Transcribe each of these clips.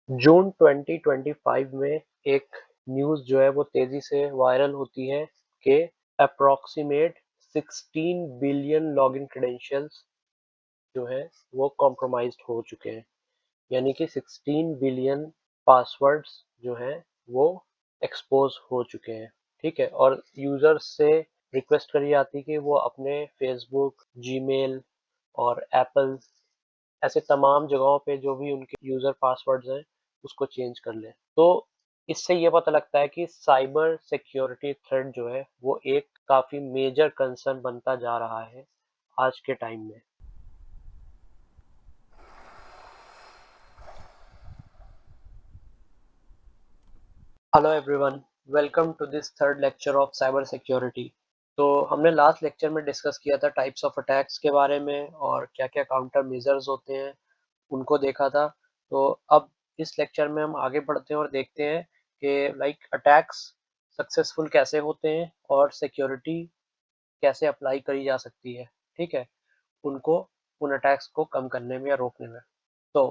जून 2025 में एक न्यूज़ जो है वो तेज़ी से वायरल होती है कि अप्रॉक्सीमेट 16 बिलियन लॉगिन क्रेडेंशियल्स जो है वो कॉम्प्रोमाइज़्ड हो चुके हैं। यानी कि 16 बिलियन पासवर्ड्स जो हैं वो एक्सपोज़ हो चुके हैं, ठीक है? और यूज़र्स से रिक्वेस्ट करी जाती है कि वो अपने फ़ेसबुक, जीमेल और एप्पल ऐसे तमाम जगहों पे जो भी उनके यूज़र पासवर्ड्स हैं, उसको चेंज कर लें। तो इससे ये पता लगता है कि साइबर सिक्योरिटी थ्रेट जो है, वो एक काफ़ी मेजर कंसर्न बनता जा रहा है आज के टाइम में। Hello everyone, welcome to this third lecture of cyber security. तो हमने लास्ट लेक्चर में डिस्कस किया था टाइप्स ऑफ अटैक्स के बारे में और क्या-क्या काउंटर मेजर्स होते हैं, उनको देखा था। तो अब इस लेक्चर में हम आगे बढ़ते हैं और देखते हैं कि अटैक्स सक्सेसफुल कैसे होते हैं और सिक्योरिटी कैसे अप्लाई करी जा सकती है, ठीक है? उनको उन अटैक्स को कम करने में या रोकने में। तो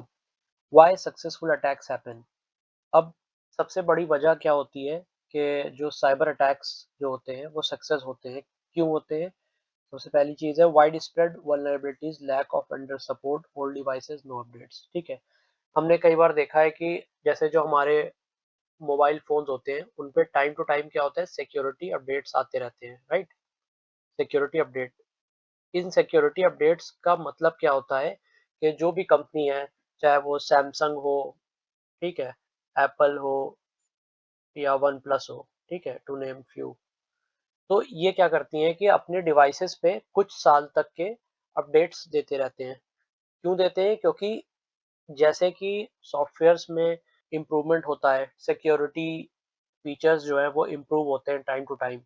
व्हाई सक्सेसफुल अटैक्स हैपन? अब सबसे बड़ी वजह क्या होती है कि जो साइबर अटैक्स जो होते हैं वो सक्सेस होते हैं, क्यों होते हैं? सबसे पहली चीज़ है wide spread vulnerabilities, lack of under support, old devices, no updates, ठीक है? हमने कई बार देखा है कि जैसे जो हमारे मोबाइल फ़ोन्स होते हैं, उन पे टाइम टू टाइम क्या होता है, सिक्योरिटी अपडेट्स आते रहते हैं, राइट? Security update. इन सिक्योरिटी अपडेट्स का मतलब क्या होता है कि जो भी कंपनी है, चाहे वो सैमसंग हो, ठीक है? एप्पल हो या वन प्लस हो, ठीक है? To name few. तो ये क्या करती हैं कि अपने डिवाइसेस पे कुछ साल तक के अपडेट्स देते रहते हैं। क्यों देते हैं? क्योंकि जैसे कि सॉफ्टवेयर्स में इम्प्रूवमेंट होता है, सिक्योरिटी फीचर्स जो हैं वो इम्प्रूव होते हैं टाइम टू टाइम,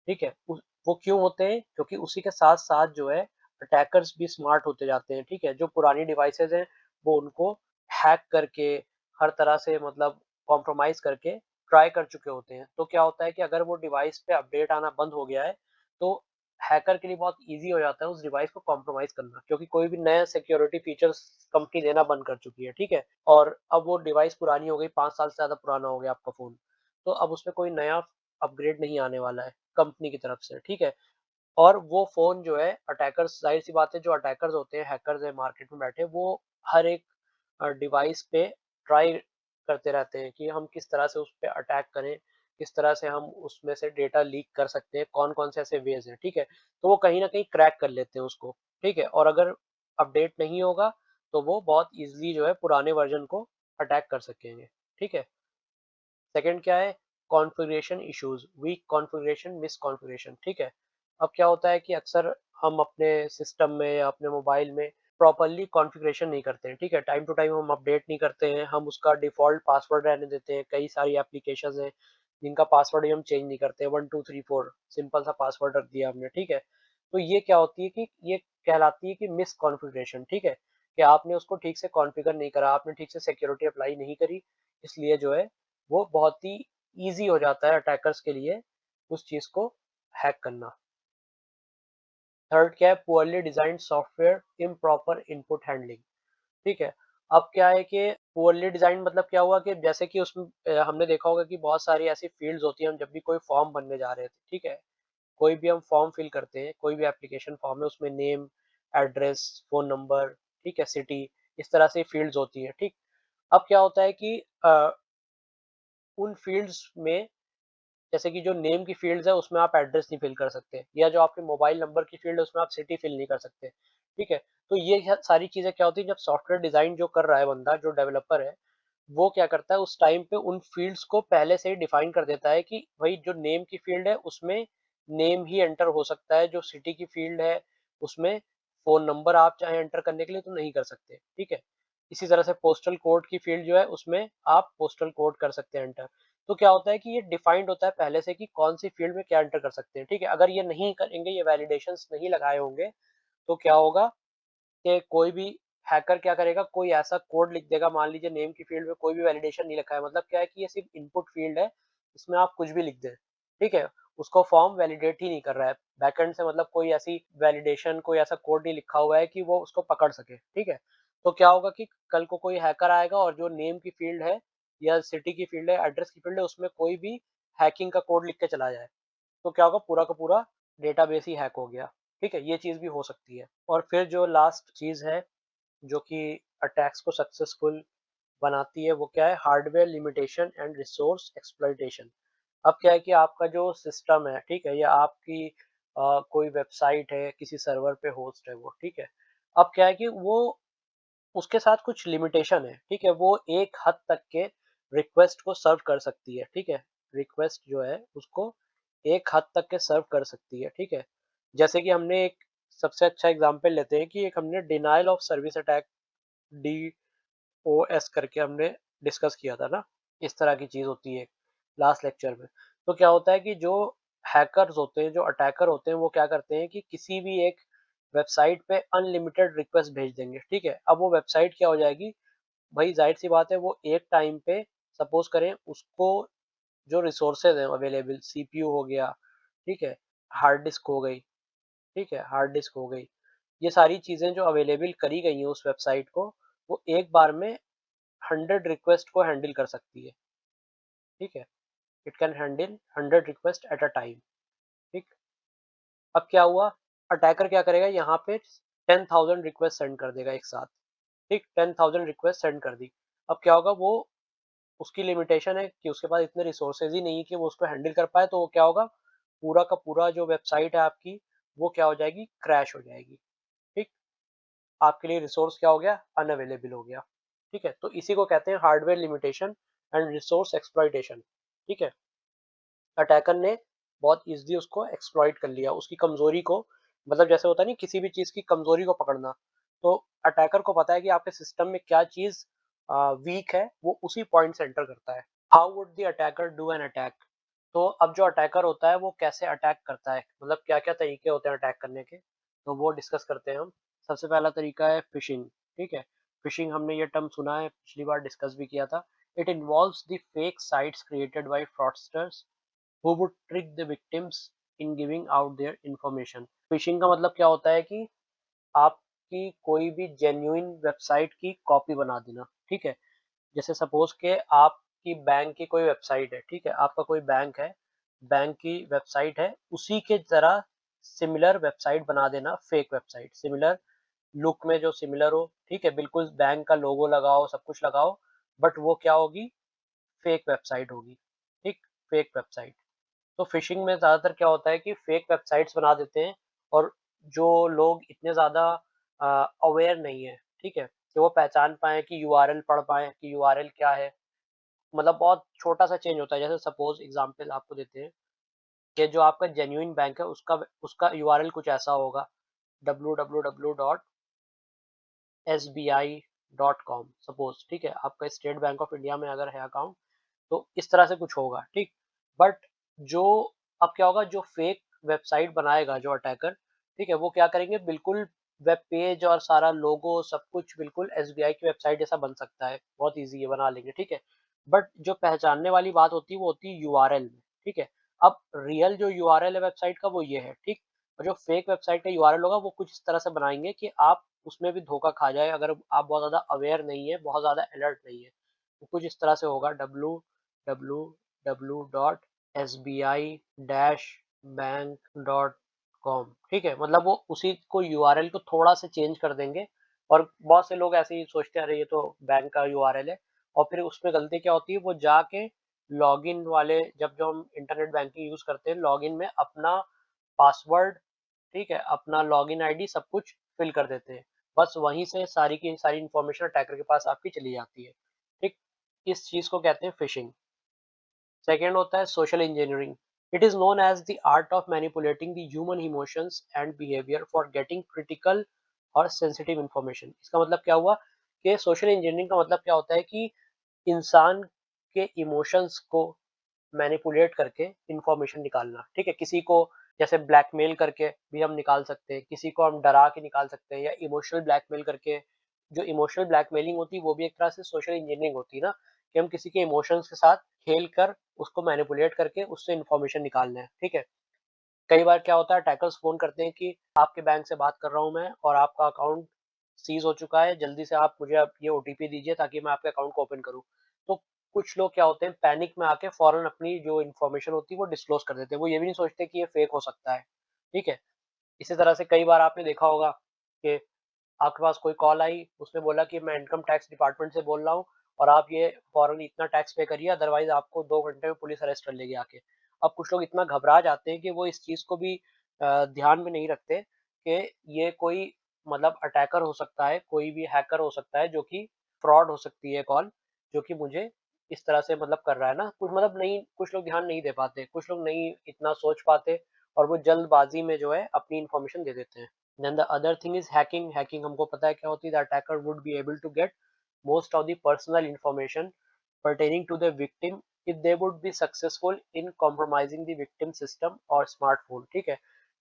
ठीक है? उस वो क्यों होते हैं? क्योंकि उसी के साथ-साथ जो है अटैकर्स भी स्मार्ट होते जाते हैं, ठीक है? जो पुरानी डिवाइसेज़ हैं वो उनको हैक करके हर तरह से मतलब कॉम्प्रोमाइज़ करके ट्राई कर चुके होते हैं। तो क्या होता है कि अगर वो डिवाइस पे अपडेट आना बंद हो गया है, तो हैकर के लिए बहुत ईज़ी हो जाता है उस डिवाइस को कॉम्प्रोमाइज़ करना, क्योंकि कोई भी नया सिक्योरिटी फीचर्स कंपनी देना बंद कर चुकी है, ठीक है? और अब वो डिवाइस पुरानी हो गई, 5 साल से ज़्यादा पुराना हो गया आपका फ़ोन। तो अब उसमें कोई नया अपग्रेड नहीं आने वाला है कंपनी की तरफ से, ठीक है? और वो फ़ोन जो है अटैकर्स, ज़ाहिर-सी बात है, जो अटैकर्स होते हैं, हैकर्स हैं मार्केट में बैठे, वो हर एक डिवाइस पे ट्राई करते रहते हैं कि हम किस तरह से उस पे अटैक करें, किस तरह से हम उसमें से डेटा लीक कर सकते हैं, कौन-कौन से ऐसे वेज़ हैं, ठीक है? तो वो कहीं न कहीं क्रैक कर लेते हैं उसको, ठीक है? और अगर अपडेट नहीं होगा, तो वो बहुत ईज़िली जो है पुराने वर्ज़न को अटैक कर सकेंगे, ठीक है? सेकंड क्या है? Configuration issues, weak configuration, miss configuration, ठीक है? अब क्या होता है कि अक्सर हम अपने सिस्टम में या अपने मोबाइल में प्रॉपर्ली कॉन्फ़िगरेशन नहीं करते हैं, ठीक है? टाइम टू टाइम हम अपडेट नहीं करते हैं, हम उसका डिफ़ॉल्ट पासवर्ड रहने देते हैं। कई सारी एप्लीकेशंस हैं, जिनका पासवर्ड ही हम चेंज नहीं करते, 1 2 3 4 सिंपल सा पासवर्ड रख दिया हमने, ठीक है? तो ये क्या होती है कि ये कहलाती है कि मिस कॉन्फ़िगरेशन, ठीक है? कि आपने उसको ठीक से कॉन्फ़िगर नहीं करा, आपने ठीक से सिक्योरिटी अप्लाई नहीं करी, इसलिए जो है वो बहुत ही ईज़ी हो जाता है अटैकर्स के लिए उस चीज़ को हैक करना। थर्ड क्या है? Poorly designed software, improper input handling, ठीक है? अब क्या है कि पुअरली डिज़ाइन्ड मतलब क्या हुआ कि जैसे कि उसमें हमने देखा होगा कि बहुत सारी ऐसी फ़ील्ड्स होती हैं, हम जब भी कोई फ़ॉर्म भरने जा रहे थे, ठीक है? कोई भी हम फ़ॉर्म फ़िल करते हैं, कोई भी एप्लीकेशन फ़ॉर्म है, उसमें नेम, एड्रेस, फ़ोन नंबर, ठीक है, सिटी, इस तरह से फ़ील्ड्स होती हैं, ठीक? अब क्या होता है कि उन फ़ील्ड्स में जैसे कि जो नेम की फ़ील्ड्स है उसमें आप एड्रेस नहीं फ़िल कर सकते, या जो आपके मोबाइल नंबर की फ़ील्ड है उसमें आप सिटी फ़िल नहीं कर सकते, ठीक है? तो ये सारी चीज़ें क्या होती हैं, जब सॉफ्टवेयर डिज़ाइन जो कर रहा है बंदा, जो डेवलपर है, वो क्या करता है उस टाइम पे उन फ़ील्ड्स को पहले से ही डिफ़ाइन कर देता है कि भई जो नेम की फ़ील्ड है उसमें नेम ही एंटर हो सकता है, जो सिटी की फ़ील्ड है उसमें फ़ोन नंबर आप चाहे एंटर करने के लिए तो नहीं कर सकते, ठीक है? इसी तरह से पोस्टल कोड की फ़ील्ड जो है उसमें आप पोस्टल कोड कर सकते हैं एंटर। तो क्या होता है कि ये डिफाइंड होता है पहले से कि कौन-सी फ़ील्ड में क्या एंटर कर सकते हैं, ठीक है? अगर ये नहीं करेंगे, ये वैलिडेशंस नहीं लगाए होंगे, तो क्या होगा कि कोई भी हैकर क्या करेगा, कोई ऐसा कोड लिख देगा, मान लीजिए नेम की फ़ील्ड में कोई भी वैलिडेशन नहीं लिखा है, मतलब क्या है कि ये सिर्फ़ इनपुट फ़ील्ड है, इसमें आप कुछ भी लिख दें, ठीक है? उसको फॉर्म वैलिडेट ही नहीं कर रहा है, बैकएंड से मतलब कोई ऐसी वैलिडेशन, कोई ऐसा कोड नहीं लिखा हुआ है कि वो उसको पकड़ सके, ठीक है? तो क्या होगा कि कल को कोई हैकर आएगा और जो नेम की फील्ड है या सिटी की फील्ड है, एड्रेस की फील्ड है, उसमें कोई भी हैकिंग का कोड लिख के चला जाए, तो क्या होगा, पूरा का पूरा डेटाबेस ही हैक हो गया। ठीक है, ये चीज़ भी हो सकती है। और फिर जो लास्ट चीज़ है जो कि अटैक्स को सक्सेसफुल बनाती है, वो क्या है? Hardware limitation and resource exploitation. अब क्या है कि आपका जो सिस्टम है, ठीक है, या आपकी कोई वेबसाइट है, किसी सर्वर पे होस्ट है वो, ठीक है। अब क्या है कि वो उसके साथ कुछ लिमिटेशन है, ठीक है, वो एक हद तक के रिक्वेस्ट को सर्व कर सकती है, ठीक है। रिक्वेस्ट जो है उसको एक हद तक के सर्व कर सकती है, ठीक है। जैसे कि हमने एक सबसे अच्छा एग्जांपल लेते हैं कि एक हमने denial of service attack, DOS करके हमने डिस्कस किया था ना, इस तरह की चीज होती है लास्ट लेक्चर में। तो क्या होता है कि जो हैकर्स होते हैं, जो अटैकर होते हैं, वो क्या करते हैं कि किसी भी एक वेबसाइट पे अनलिमिटेड रिक्वेस्ट भेज देंगे, ठीक है। अब वो वेबसाइट क्या हो जाएगी, भाई जाहिर सी बात है, वो एक टाइम पे सपोज करें उसको जो रिसोर्सेज हैं अवेलेबल, CPU हो गया, ठीक है, हार्ड डिस्क हो गई, ठीक है, हार्ड डिस्क हो गई, ये सारी चीजें जो अवेलेबल करी गई हैं उस वेबसाइट को, वो एक बार में 100 रिक्वेस्ट को हैंडल कर सकती है, ठीक है। It can handle 100 request at a time, ठीक। अब क्या हुआ, अटैकर क्या करेगा, यहाँ पे 10,000 रिक्वेस्ट सेंड कर देगा एक साथ, ठीक, 10,000 रिक्वेस्ट सेंड कर दी। अब क्या होगा, वो उसकी लिमिटेशन है कि उसके पास इतने रिसोर्सेज ही नहीं है कि वो उसको हैंडल कर पाए, तो वो क्या होगा, पूरा का पूरा जो वेबसाइट है आपकी, वो क्या हो जाएगी, क्रैश हो जाएगी, ठीक। आपके लिए रिसोर्स क्या हो गया, अनअवेलेबल हो गया, ठीक है। तो इसी को कहते हैं hardware limitation and resource exploitation, ठीक है। अटैकर ने बहुत इजीली उसको एक्सप्लॉइट कर लिया, उसकी कमजोरी को, मतलब जैसे होता है नहीं, किसी भी चीज की कमजोरी को पकड़ना। तो अटैकर को पता है कि आपके सिस्टम में क्या चीज वीक है, वो उसी पॉइंट से एंटर करता है। How would the attacker do an attack? तो अब जो अटैकर होता है वो कैसे अटैक करता है, मतलब क्या क्या तरीके होते हैं अटैक करने के, तो वो डिस्कस करते हैं हम। सबसे पहला तरीका है फिशिंग, ठीक है। फिशिंग हमने ये टर्म सुना है, पिछली बार डिस्कस भी किया था। It involves the fake sites created by fraudsters who would trick the victims in giving out their information। Fishing का मतलब क्या होता है कि आपकी कोई भी जेन्युइन वेबसाइट की कॉपी बना देना, ठीक है। जैसे सपोज के आपकी बैंक की कोई वेबसाइट है, ठीक है, आपका कोई बैंक है, बैंक की वेबसाइट है, उसी के तरह सिमिलर वेबसाइट बना देना, फेक वेबसाइट, सिमिलर लुक में जो सिमिलर हो, ठीक है, बिल्कुल बैंक का लोगो लगाओ, सब कुछ लगाओ, बट वो क्या होगी, फेक वेबसाइट होगी, ठीक, फेक वेबसाइट। तो फिशिंग में ज़्यादातर क्या होता है कि फेक वेबसाइट्स बना देते हैं, और जो लोग इतने ज़्यादा अवेयर नहीं है, ठीक है, कि वो पहचान पाए कि यूआरएल पढ़ पाए कि यूआरएल क्या है, मतलब बहुत छोटा सा चेंज होता है। जैसे सपोज एग्जांपल आपको देते हैं कि जो आपका जेन्युइन बैंक है उसका उसका यूआरएल कुछ ऐसा होगा, www.sbi.com सपोज, ठीक है, आपका स्टेट बैंक ऑफ इंडिया में अगर है अकाउंट, तो इस तरह से कुछ होगा, ठीक। बट जो अब क्या होगा, जो फेक वेबसाइट बनाएगा जो अटैकर, ठीक है, वो क्या करेंगे, बिल्कुल वेब पेज और सारा लोगो सब कुछ बिल्कुल एसबीआई की वेबसाइट जैसा बन सकता है, बहुत इजी है, बना लेंगे, ठीक है। बट जो पहचानने वाली बात होती है वो होती है यूआरएल में, ठीक है। अब रियल जो यूआरएल है वेबसाइट का वो ये है, ठीक। और जो फेक वेबसाइट का यूआरएल होगा वो कुछ इस तरह से बनाएंगे कि आप उसमें भी धोखा खा जाए, अगर आप बहुत ज्यादा अवेयर नहीं है, बहुत ज्यादा अलर्ट नहीं है। वो कुछ इस तरह से होगा, www.sbi-bank.com, ठीक है, मतलब वो उसी को यूआरएल को थोड़ा सा चेंज कर देंगे। और बहुत से लोग ऐसे ही सोचते हैं, अरे ये तो बैंक का यूआरएल है, और फिर उसमें गलती क्या होती है, वो जाके लॉगिन वाले, जब जो हम इंटरनेट बैंकिंग यूज करते हैं, लॉगिन में अपना पासवर्ड, ठीक है, अपना लॉगिन आईडी सब कुछ फिल कर देते हैं, बस वहीं से सारी की सारी इंफॉर्मेशन अटैकर के पास आपकी चली जाती है, ठीक। इस चीज को कहते हैं फिशिंग। सेकेंड होता है social engineering. It is known as the art of manipulating the human emotions and behaviour for getting critical और सेंसिटिव इंफॉर्मेशन। इसका मतलब क्या हुआ, कि सोशल इंजीनियरिंग का मतलब क्या होता है कि इंसान के इमोशंस को मैनिपुलेट करके इंफॉर्मेशन निकालना, ठीक है। किसी को जैसे ब्लैकमेल करके भी हम निकाल सकते हैं, किसी को हम डरा के निकाल सकते हैं, या इमोशनल ब्लैकमेल करके। जो इमोशनल ब्लैकमेलिंग होती है वो भी एक तरह से सोशल इंजीनियरिंग होती है ना, कि हम किसी के इमोशंस के साथ खेल कर उसको मैनिपुलेट करके उससे इंफॉर्मेशन निकालना है, ठीक है। कई बार क्या होता है, अटैकर्स फोन करते हैं कि आपके बैंक से बात कर रहा हूँ मैं, और आपका अकाउंट सीज हो चुका है, जल्दी से आप मुझे अब ये ओटीपी दीजिए ताकि मैं आपके अकाउंट को ओपन करूँ। तो कुछ लोग क्या होते हैं, पैनिक में आके फौरन अपनी जो इन्फॉर्मेशन होती है वो डिस्क्लोज़ कर देते हैं। वो ये भी नहीं सोचते कि ये फेक हो सकता है, ठीक है? इसी तरह से कई बार आपने देखा होगा कि आपके पास कोई कॉल आई, उसने बोला कि मैं इनकम टैक्स डिपार्टमेंट से बोल रहा हूँ और आप ये फ़ौरन इतना टैक्स पे करिए, अदरवाइज़ आपको 2 घंटे में पुलिस अरेस्ट कर लेगी आके। अब कुछ लोग इतना घबरा जाते हैं कि वो इस चीज़ को भी ध्यान में नहीं रखते कि ये कोई मतलब अटैकर हो सकता है, कोई भी हैकर हो सकता है जो कि फ्रॉड हो सकती है कॉल, जो कि मुझे इस तरह से मतलब कर रहा है ना, कुछ मतलब नहीं, कुछ लोग ध्यान नहीं दे पाते, कुछ लोग नहीं इतना सोच पाते और वो जल्दबाज़ी में जो है अपनी इन्फॉर्मेशन दे देते हैं। Then the other thing is hacking. Hacking हमको पता है क्या होती है. The attacker would be able to get most of the personal information pertaining to the victim if they would be successful in compromising the victim system or smartphone. ठीक है,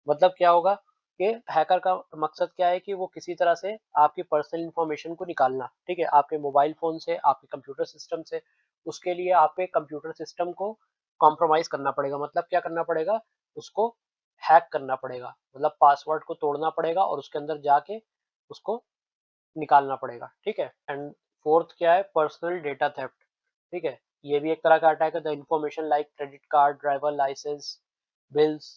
मतलब क्या होगा कि हैकर का मकसद क्या है कि वो किसी तरह से आपकी पर्सनल इंफॉर्मेशन को निकालना, ठीक है, आपके मोबाइल फोन से, आपके कंप्यूटर सिस्टम से। उसके लिए आपके कंप्यूटर सिस्टम को कॉम्प्रोमाइज करना पड़ेगा। मतलब क्या करना पड़ेगा, उसको हैक करना पड़ेगा, मतलब पासवर्ड को तोड़ना पड़ेगा और उसके अंदर जाके उसको निकालना पड़ेगा, ठीक है। एंड फोर्थ क्या है, पर्सनल डेटा थेफ्ट, ठीक है। ये भी एक तरह का अटैक है। The information like credit card, driver licence, bills,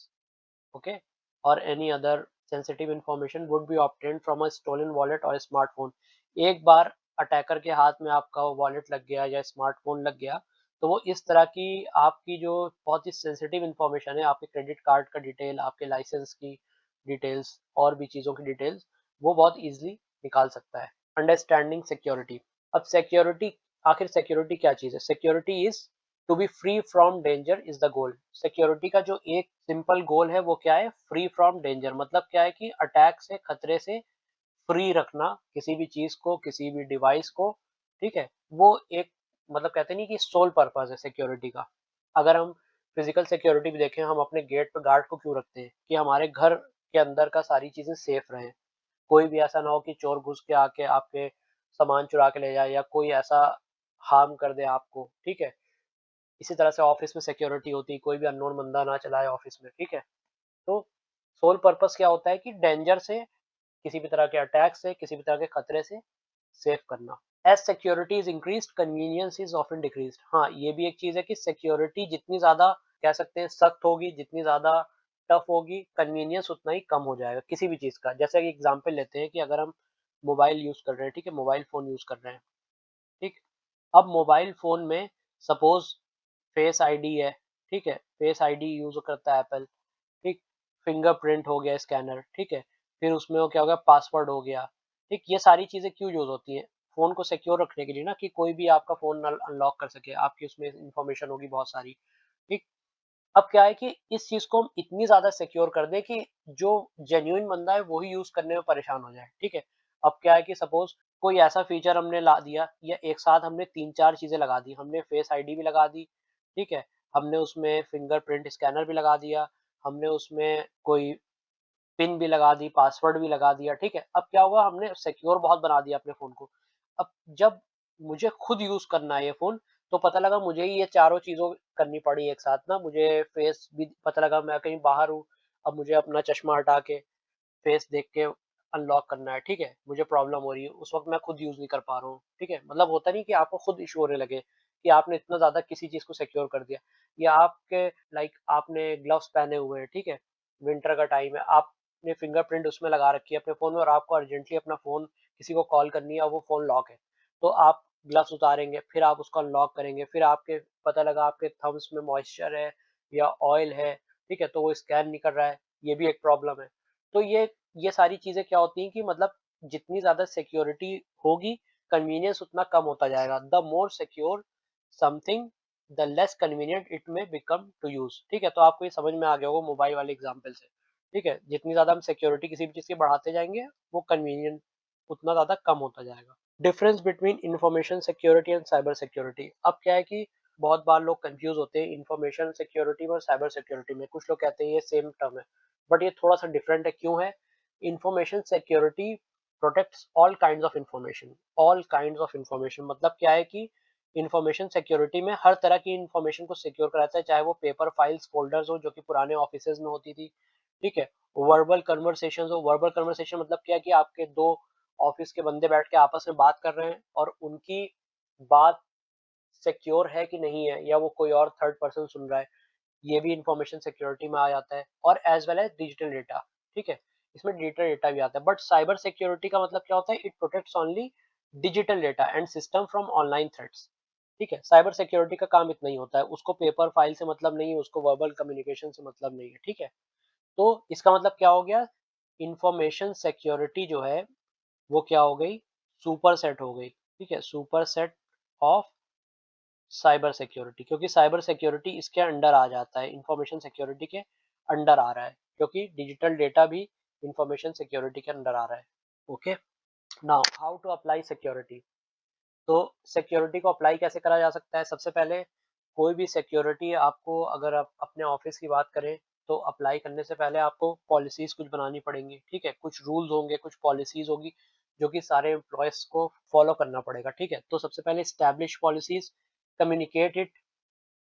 okay, और any other sensitive information would be obtained from a stolen wallet और स्मार्टफोन। एक बार अटैकर के हाथ में आपका वॉलेट लग गया या स्मार्टफोन लग गया, तो वो इस तरह की आपकी जो बहुत ही सेंसिटिव इंफॉर्मेशन है, आपके क्रेडिट कार्ड का डिटेल, आपके लाइसेंस की डिटेल्स और भी चीज़ों की डिटेल्स, वो बहुत इजीली निकाल सकता है। Understanding security. अब सिक्योरिटी, आखिर सिक्योरिटी क्या चीज़ है? Security is to be free from danger is the goal. सिक्योरिटी का जो एक सिंपल गोल है वो क्या है, फ्री फ्रॉम डेंजर। मतलब क्या है कि अटैक से, खतरे से फ्री रखना किसी भी चीज को, किसी भी डिवाइस को, ठीक है। वो एक मतलब कहते नहीं कि सोल पर्पस है सिक्योरिटी का। अगर हम फिजिकल सिक्योरिटी भी देखें, हम अपने गेट पे गार्ड को क्यों रखते हैं, कि हमारे घर के अंदर का सारी चीजें सेफ रहें। कोई भी ऐसा ना हो कि चोर घुस के आके आपके सामान चुरा के ले जाए या कोई ऐसा हार्म कर दे आपको, ठीक है। इसी तरह से ऑफिस में सिक्योरिटी होती है, कोई भी अननोन बंदा ना चलाए ऑफिस में, ठीक है। तो सोल पर्पस क्या होता है कि डेंजर से, किसी भी तरह के अटैक से, किसी भी तरह के खतरे से सेव करना। As security is increased, convenience is often decreased. हाँ, ये भी एक चीज है कि सिक्योरिटी जितनी ज्यादा कह सकते हैं सख्त होगी, जितनी ज्यादा टफ होगी, कन्वीनियंस उतना ही कम हो जाएगा किसी भी चीज का। जैसे कि एग्जांपल लेते हैं कि अगर हम मोबाइल यूज कर रहे हैं, ठीक है, मोबाइल फोन यूज कर रहे हैं, ठीक। अब मोबाइल फोन में सपोज फेस आईडी है, ठीक है, फेस आईडी यूज करता है एप्पल, ठीक। फिंगरप्रिंट हो गया, स्कैनर, ठीक है। फिर उसमें वो क्या हो गया, पासवर्ड हो गया, ठीक। ये सारी चीजें क्यों यूज होती हैं, फोन को सिक्योर रखने के लिए ना, कि कोई भी आपका फोन अनलॉक कर सके, आपकी उसमें इंफॉर्मेशन होगी बहुत सारी, ठीक। अब क्या है कि इस चीज को हम इतनी ज्यादा सिक्योर कर दें कि जो जेन्युइन बंदा है वही यूज करने में परेशान हो जाए, ठीक है। अब क्या है कि सपोज कोई ऐसा फीचर हमने ला दिया, या एक साथ हमने 3-4 चीजें लगा दी, हमने फेस आईडी भी लगा दी, ठीक है, हमने उसमें फिंगरप्रिंट स्कैनर भी लगा दिया, हमने उसमें कोई पिन भी लगा दी, पासवर्ड भी लगा दिया, ठीक है। अब क्या हुआ, हमने सिक्योर बहुत बना दिया अपने फ़ोन को। अब जब मुझे खुद यूज़ करना है ये फ़ोन, तो पता लगा मुझे ही ये चारों चीज़ों करनी पड़ी एक साथ ना। मुझे फेस भी पता लगा, मैं कहीं बाहर हूँ, अब मुझे अपना चश्मा हटा के फेस देख के अनलॉक करना है, ठीक है। मुझे प्रॉब्लम हो रही है, उस वक़्त मैं खुद यूज़ नहीं कर पा रहा हूँ, ठीक है। मतलब होता नहीं कि आपको खुद इश्यू होने लगे कि आपने इतना ज़्यादा किसी चीज़ को सिक्योर कर दिया, या आपके लाइक आपने ग्लव्स पहने हुए हैं, ठीक है, विंटर का टाइम है, आपने फिंगरप्रिंट उसमें लगा रखी है अपने फ़ोन में और आपको अर्जेंटली अपना फ़ोन किसी को कॉल करनी है और वो फ़ोन लॉक है। तो आप ग्लव्स उतारेंगे, फिर आप उसको अनलॉक करेंगे, फिर आपके पता लगा आपके थम्ब्स में मॉइस्चर है या ऑयल है, ठीक है, तो वो स्कैन नहीं कर रहा है, ये भी एक प्रॉब्लम है। तो ये सारी चीज़ें क्या होती हैं कि मतलब जितनी ज़्यादा सिक्योरिटी होगी, कन्वीनियंस उतना कम होता जाएगा। The more secure something, the less convenient it में बिकम टू यूज़, ठीक है। तो आपको ये समझ में आ गया होगा मोबाइल वाले एग्जांपल से, ठीक है। जितनी ज़्यादा हम सिक्योरिटी किसी भी चीज़ की बढ़ाते जाएँगे, वो कन्वीनिएंट उतना ज़्यादा कम होता जाएगा। Difference between information security and cyber security. अब क्या है कि बहुत बार लोग कंफ्यूज होते हैं इंफॉर्मेशन सिक्योरिटी में और साइबर सिक्योरिटी में। कुछ लोग कहते हैं ये सेम टर्म है, बट ये थोड़ा सा डिफरेंट है। क्यों है? Information security protects all kinds of information. All kinds of information मतलब क्या है कि इंफॉर्मेशन सिक्योरिटी में हर तरह की इंफॉर्मेशन को सिक्योर कराता है, चाहे वो पेपर फाइल्स फोल्डर्स हो जो कि पुराने ऑफिसेज में होती थी, ठीक है। वर्बल कन्वर्सेशन हो, वर्बल कन्वर्सेशन मतलब क्या है कि आपके दो ऑफिस के बंदे बैठ के आपस में बात कर रहे हैं और उनकी बात सिक्योर है कि नहीं है, या वो कोई और थर्ड पर्सन सुन रहा है, ये भी इंफॉर्मेशन सिक्योरिटी में आ जाता है। और as well as digital data, ठीक है, इसमें डिजिटल डेटा भी आता है। बट साइबर सिक्योरिटी का मतलब क्या होता है? It protects only digital data and system from online threats. ठीक है, साइबर सिक्योरिटी का काम इतना ही होता है, उसको पेपर फाइल से मतलब नहीं है, उसको वर्बल कम्युनिकेशन से मतलब नहीं है। ठीक है, तो इसका मतलब क्या हो गया? इंफॉर्मेशन सिक्योरिटी जो है वो क्या हो गई? सुपर सेट हो गई। ठीक है, super set of cyber security, क्योंकि साइबर सिक्योरिटी इसके अंडर आ जाता है, इंफॉर्मेशन सिक्योरिटी के अंडर आ रहा है, क्योंकि डिजिटल डेटा भी इंफॉर्मेशन सिक्योरिटी के अंडर आ रहा है। Okay, now how to apply security. तो सिक्योरिटी को अप्लाई कैसे करा जा सकता है? सबसे पहले कोई भी सिक्योरिटी आपको, अगर आप अपने ऑफिस की बात करें, तो अप्लाई करने से पहले आपको पॉलिसीज कुछ बनानी पड़ेंगी। ठीक है, कुछ रूल्स होंगे, कुछ पॉलिसीज होगी जो कि सारे एम्प्लॉयज को फॉलो करना पड़ेगा। ठीक है, तो सबसे पहले establish policies, communicate it,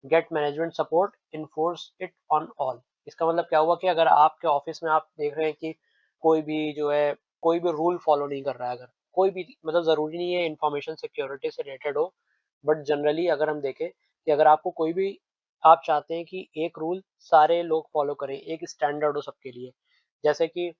get management support, enforce it on all. इसका मतलब क्या हुआ कि अगर आपके ऑफिस में आप देख रहे हैं कि कोई भी जो है, कोई भी रूल फॉलो नहीं कर रहा है, अगर कोई भी, मतलब जरूरी नहीं है इंफॉर्मेशन सिक्योरिटी से रिलेटेड हो, बट जनरली अगर हम देखें कि अगर आपको कोई भी, आप चाहते हैं कि एक रूल सारे लोग फॉलो करें, एक स्टैंडर्ड हो सबके लिए, जैसे कि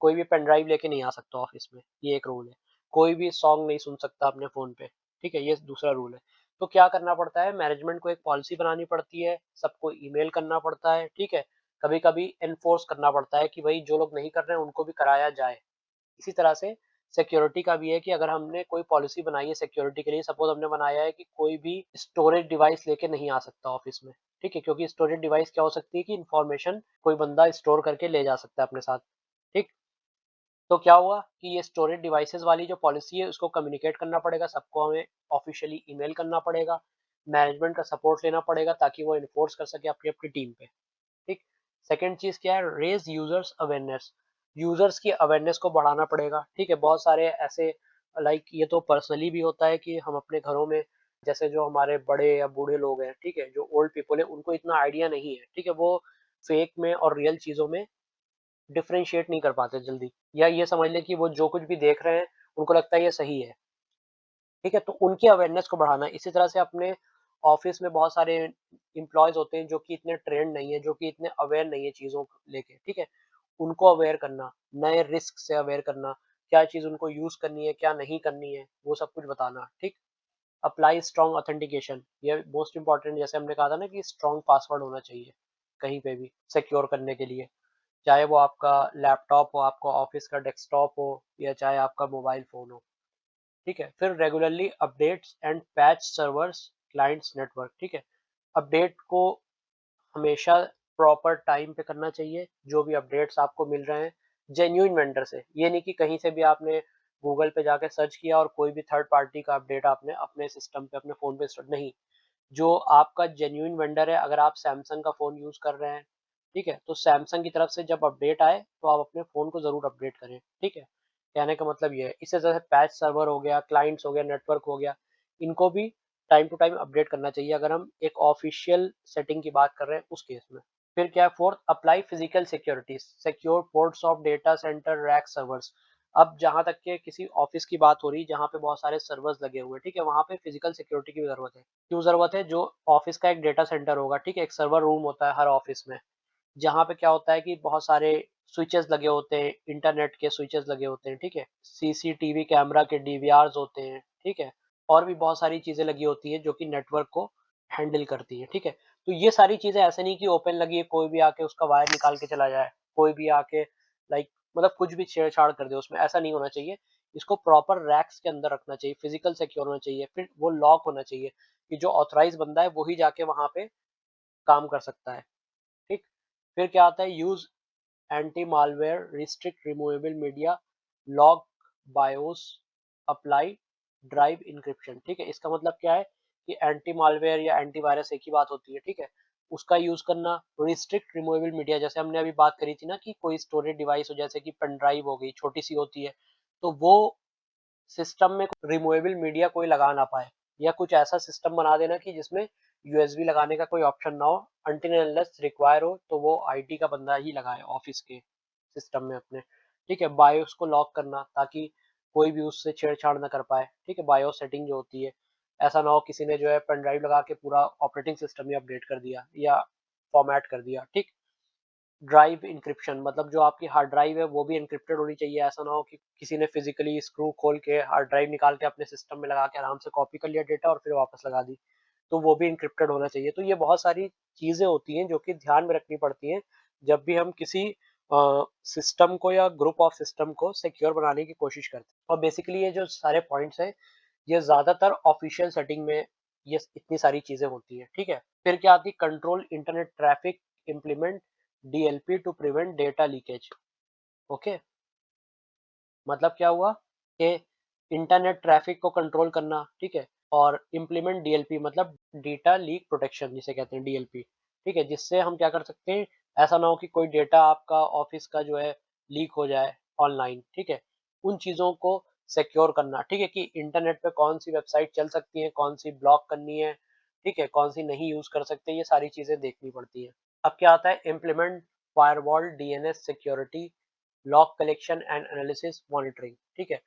कोई भी पेन ड्राइव लेके नहीं आ सकता ऑफिस में, ये एक रूल है। कोई भी सॉन्ग नहीं सुन सकता अपने फोन पे, ठीक है, ये दूसरा रूल है। तो क्या करना पड़ता है? मैनेजमेंट को एक पॉलिसी बनानी पड़ती है, सबको ईमेल करना पड़ता है। ठीक है, कभी कभी एनफोर्स करना पड़ता है कि भाई जो लोग नहीं कर रहे हैं उनको भी कराया जाए। इसी तरह से सिक्योरिटी का भी है कि अगर हमने कोई पॉलिसी बनाई है सिक्योरिटी के लिए, सपोज हमने बनाया है कि कोई भी स्टोरेज डिवाइस लेके नहीं आ सकता ऑफिस में। ठीक है, क्योंकि स्टोरेज डिवाइस क्या हो सकती है कि इंफॉर्मेशन कोई बंदा स्टोर करके ले जा सकता है अपने साथ। ठीक, तो क्या हुआ कि ये स्टोरेज डिवाइसेस वाली जो पॉलिसी है उसको कम्युनिकेट करना पड़ेगा, सबको हमें ऑफिशियली ईमेल करना पड़ेगा, मैनेजमेंट का सपोर्ट लेना पड़ेगा ताकि वो इन्फोर्स कर सके अपनी अपनी टीम पे। ठीक, सेकंड चीज क्या है? रेज यूजर्स अवेयरनेस, यूजर्स की अवेयरनेस को बढ़ाना पड़ेगा। ठीक है, बहुत सारे ऐसे, लाइक ये तो पर्सनली भी होता है कि हम अपने घरों में, जैसे जो हमारे बड़े या बूढ़े लोग हैं, ठीक है, जो ओल्ड पीपल है, उनको इतना आइडिया नहीं है। ठीक है, वो फेक में और रियल चीजों में डिफरेंशिएट नहीं कर पाते जल्दी, या ये समझ लें कि वो जो कुछ भी देख रहे हैं उनको लगता है ये सही है। ठीक है, तो उनकी अवेयरनेस को बढ़ाना। इसी तरह से अपने ऑफिस में बहुत सारे एम्प्लॉयज होते हैं जो कि इतने ट्रेंड नहीं है, जो कि इतने अवेयर नहीं है चीज़ों को लेके। ठीक है, उनको अवेयर करना, नए रिस्क से अवेयर करना, क्या चीज़ उनको यूज़ करनी है, क्या नहीं करनी है, वो सब कुछ बताना। ठीक, अप्लाई स्ट्रॉन्ग ऑथेंटिकेशन, ये मोस्ट इंपॉर्टेंट, जैसे हमने कहा था ना कि स्ट्रॉन्ग पासवर्ड होना चाहिए कहीं पे भी सिक्योर करने के लिए, चाहे वो आपका लैपटॉप हो, आपका ऑफिस का डेस्कटॉप हो, या चाहे आपका मोबाइल फ़ोन हो। ठीक है, फिर regularly updates and patch servers clients network. ठीक है, अपडेट को हमेशा प्रॉपर टाइम पे करना चाहिए, जो भी अपडेट्स आपको मिल रहे हैं जेन्युइन वेंडर से। ये नहीं कि कहीं से भी आपने गूगल पे जाके सर्च किया और कोई भी थर्ड पार्टी का अपडेट आपने अपने सिस्टम पे, अपने फ़ोन पे नहीं, जो आपका जेन्युइन वेंडर है। अगर आप सैमसंग का फ़ोन यूज़ कर रहे हैं, ठीक है, तो सैमसंग की तरफ से जब अपडेट आए तो आप अपने फ़ोन को ज़रूर अपडेट करें। ठीक है, कहने का मतलब ये है। इसी तरह से पैच सर्वर हो गया, क्लाइंट्स हो गया, नेटवर्क हो गया, इनको भी टाइम टू टाइम अपडेट करना चाहिए अगर हम एक ऑफिशियल सेटिंग की बात कर रहे हैं उस केस में। फिर क्या है? Fourth, apply physical securities, secure ports of data centre rack servers. अब जहां तक के किसी ऑफिस की बात हो रही है जहां पे बहुत सारे सर्वर्स लगे हुए हैं, ठीक है, वहां पे फिजिकल सिक्योरिटी की भी जरूरत है। क्यों जरूरत है? जो ऑफिस का एक डेटा सेंटर होगा, ठीक है, एक सर्वर रूम होता है हर ऑफिस में, जहाँ पे क्या होता है कि बहुत सारे स्विचेस लगे होते हैं, इंटरनेट के स्विचेस लगे होते हैं। ठीक है, सीसीटीवी कैमरा के डीवीआरस होते हैं। ठीक है, और भी बहुत सारी चीजें लगी होती है जो कि नेटवर्क को हैंडल करती है। ठीक है, तो ये सारी चीजें ऐसे नहीं कि ओपन लगी है, कोई भी आके उसका वायर निकाल के चला जाए, कोई भी आके, लाइक, मतलब कुछ भी छेड़छाड़ कर दे उसमें, ऐसा नहीं होना चाहिए। इसको प्रॉपर रैक्स के अंदर रखना चाहिए, फिजिकल सिक्योर होना चाहिए, फिर वो लॉक होना चाहिए कि जो ऑथराइज बंदा है वही जाके वहां पे काम कर सकता है। ठीक, फिर क्या आता है? Use anti malware, restrict removable media, log BIOS, apply drive encryption. ठीक है, इसका मतलब क्या है कि एंटी मालवेयर या एंटी वायरस एक ही बात होती है। ठीक है, उसका यूज करना, रिस्ट्रिक्ट रिमूवेबल मीडिया, जैसे हमने अभी बात करी थी ना कि कोई स्टोरेज डिवाइस हो, जैसे कि पेन ड्राइव हो गई, छोटी सी होती है, तो वो सिस्टम में रिमूवेबल मीडिया कोई लगा ना पाए, या कुछ ऐसा सिस्टम बना देना कि जिसमें यूएसबी लगाने का कोई ऑप्शन ना हो, अनटिल अनलेस रिक्वायर हो तो वो आईटी का बंदा ही लगाए ऑफिस के सिस्टम में अपने। ठीक है, बायोस को लॉक करना ताकि कोई भी उससे छेड़छाड़ ना कर पाए, ठीक है, बायोस सेटिंग जो होती है। ऐसा ना हो किसी ने जो है पेन ड्राइव लगा के पूरा ऑपरेटिंग सिस्टम ही अपडेट कर दिया या फॉर्मेट कर दिया, ठीक। ड्राइव इंक्रिप्शन मतलब जो आपकी हार्ड ड्राइव है वो भी एन्क्रिप्टेड होनी चाहिए। ऐसा ना हो कि किसी ने फिजिकली स्क्रू खोल के हार्ड ड्राइव निकाल के अपने सिस्टम में लगा के आराम से कॉपी कर लिया डेटा और फिर वापस लगा दी, तो वो भी इंक्रिप्टेड होना चाहिए। तो ये बहुत सारी चीजें होती हैं जो कि ध्यान में रखनी पड़ती हैं जब भी हम किसी सिस्टम को या ग्रुप ऑफ सिस्टम को सिक्योर बनाने की कोशिश करते हैं। और बेसिकली ये जो सारे पॉइंट्स हैं ये ज्यादातर ऑफिशियल सेटिंग में ये इतनी सारी चीजें होती हैं, ठीक है। फिर क्या आती है, control internet traffic, implement DLP to prevent data leakage. Okay, मतलब क्या हुआ कि इंटरनेट ट्रैफिक को कंट्रोल करना, ठीक है, और इम्प्लीमेंट डीएलपी मतलब डेटा लीक प्रोटेक्शन जिसे कहते हैं डीएलपी, ठीक है, जिससे हम क्या कर सकते हैं, ऐसा ना हो कि कोई डेटा आपका ऑफिस का जो है लीक हो जाए ऑनलाइन, ठीक है। उन चीजों को सिक्योर करना, ठीक है, कि इंटरनेट पे कौन सी वेबसाइट चल सकती है, कौन सी ब्लॉक करनी है, ठीक है, कौन सी नहीं यूज कर सकते, ये सारी चीजें देखनी पड़ती है। अब क्या आता है, implement firewall DNS security, log collection and analysis monitoring, ठीक है।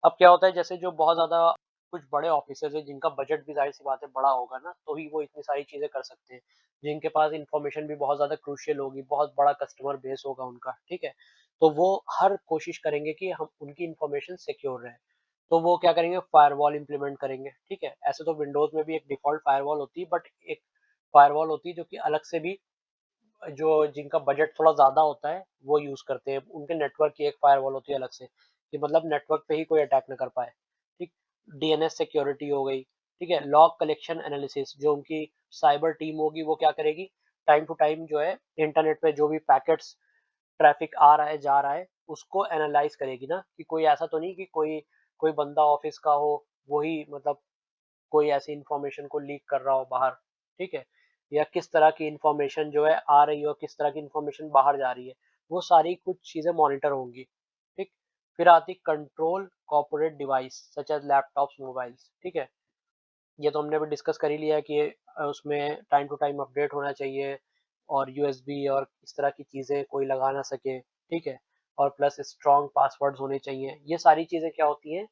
अब क्या होता है, जैसे जो बहुत ज़्यादा कुछ बड़े ऑफिसर्स हैं जिनका बजट भी ज़ाहिर-सी बात है बड़ा होगा ना, तो ही वो इतनी सारी चीज़ें कर सकते हैं। जिनके पास इन्फॉर्मेशन भी बहुत ज़्यादा क्रूशियल होगी, बहुत बड़ा कस्टमर बेस होगा उनका, ठीक है? तो वो हर कोशिश करेंगे कि हम उनकी इन्फॉर्मेशन सिक्योर रहे। तो वो क्या करेंगे, फायरवॉल इम्प्लीमेंट करेंगे, ठीक है? ऐसे तो विंडोज़ में भी एक डिफ़ॉल्ट फायरवॉल होती है, बट एक फायरवॉल होती है जो कि अलग से भी जो जिनका बजट थोड़ा ज़्यादा होता है, वो यूज़ करते हैं। उनके नेटवर्क की एक फायरवॉल होती है अलग से, कि मतलब नेटवर्क पे ही कोई अटैक ना कर पाए, ठीक? डीएनएस सिक्योरिटी हो गई, ठीक है? लॉग कलेक्शन एनालिसिस जो उनकी साइबर टीम होगी, वो क्या करेगी, टाइम टू टाइम जो है इंटरनेट पे जो भी पैकेट्स ट्रैफिक आ रहा है, जा रहा है, उसको एनालाइज़ करेगी ना, कि कोई ऐसा तो नहीं कि कोई कोई बंदा ऑफ़िस का हो, वो ही मतलब कोई ऐसी इन्फॉर्मेशन को लीक कर रहा हो बाहर, ठीक है? या किस तरह की इन्फॉर्मेशन जो है आ रही हो, किस तरह की इन्फॉर्मेशन बाहर जा रही है, वो सारी कुछ चीज़ें मॉनिटर होंगी, ठीक? फिर आती control corporate device such as laptops, mobiles, ठीक है? ये तो हमने अभी डिस्कस कर ही लिया है कि उसमें टाइम टू टाइम अपडेट होना चाहिए और यूएसबी और इस तरह की चीज़ें कोई लगा ना सके, ठीक है? और प्लस स्ट्रॉन्ग पासवर्ड्स होने चाहिए। ये सारी चीज़ें क्या होती हैं,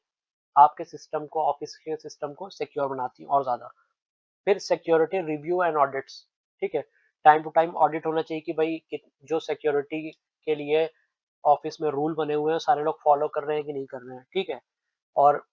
आपके सिस्टम को, ऑफिस के सिस्टम को सिक्योर बनाती हैं और ज़्यादा। फिर सिक्योरिटी रिव्यू एंड ऑडिट्स, ठीक है, टाइम टू टाइम ऑडिट होना चाहिए कि भाई जो सिक्योरिटी के लिए ऑफिस में रूल बने हुए हैं सारे लोग फॉलो कर रहे हैं कि नहीं कर रहे हैं, ठीक है। और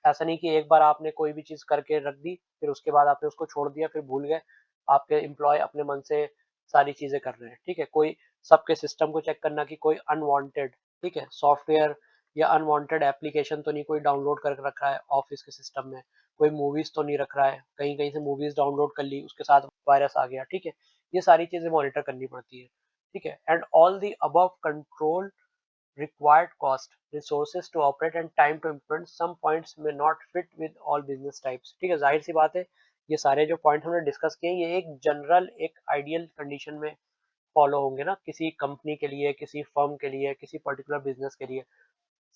ऐसा नहीं कि एक बार आपने कोई भी चीज करके रख दी फिर उसके बाद आपने उसको छोड़ दिया फिर भूल गए, आपके एम्प्लॉय अपने मन से सारी चीजें कर रहे हैं, ठीक है। कोई सबके सिस्टम को चेक करना कि कोई अनवांटेड, ठीक है, सॉफ्टवेयर या अनवांटेड एप्लीकेशन तो नहीं कोई डाउनलोड करके रखा है ऑफिस के सिस्टम में, कोई मूवीज तो नहीं रख रहा है, कहीं कहीं से मूवीज डाउनलोड कर ली उसके साथ वायरस आ गया, ठीक है। ये सारी चीजें मॉनिटर करनी पड़ती है, ठीक है। And all the above control required cost, resources to operate and time to implement. Some points may not fit with all business types. ठीक है, जाहिर सी बात है ये सारे जो पॉइंट हमने डिस्कस किए ये एक जनरल एक आइडियल कंडीशन में फॉलो होंगे ना, किसी कंपनी के लिए, किसी फर्म के लिए, किसी पर्टिकुलर बिजनेस के लिए।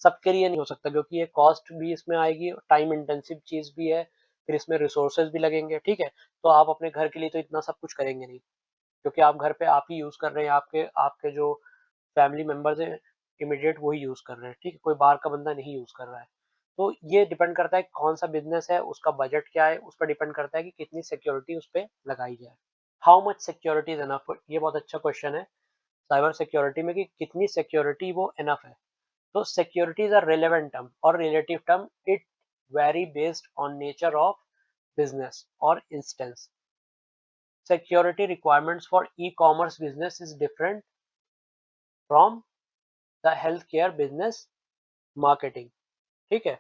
सबके लिए नहीं हो सकता क्योंकि ये कॉस्ट भी इसमें आएगी, टाइम इंटेंसिव चीज भी है, फिर इसमें रिसोर्सेज भी लगेंगे, ठीक है। तो आप अपने घर के लिए तो इतना सब कुछ करेंगे नहीं, क्योंकि आप घर पे आप ही यूज कर रहे हैं, आपके आपके जो फैमिली मेंबर्स हैं इमीडिएट वही यूज कर रहे हैं, ठीक है, कोई बाहर का बंदा नहीं यूज कर रहा है। तो ये डिपेंड करता है कौन सा बिजनेस है, उसका बजट क्या है, उस पर डिपेंड करता है कि कितनी सिक्योरिटी उस पर लगाई जाए। How much security is enough, ये बहुत अच्छा क्वेश्चन है साइबर सिक्योरिटी में कि कितनी सिक्योरिटी वो एनफ है। तो security is a relevant term और relative term, it very based on nature of business or instance. Security requirements for e-commerce business is different from the healthcare business marketing, ठीक है।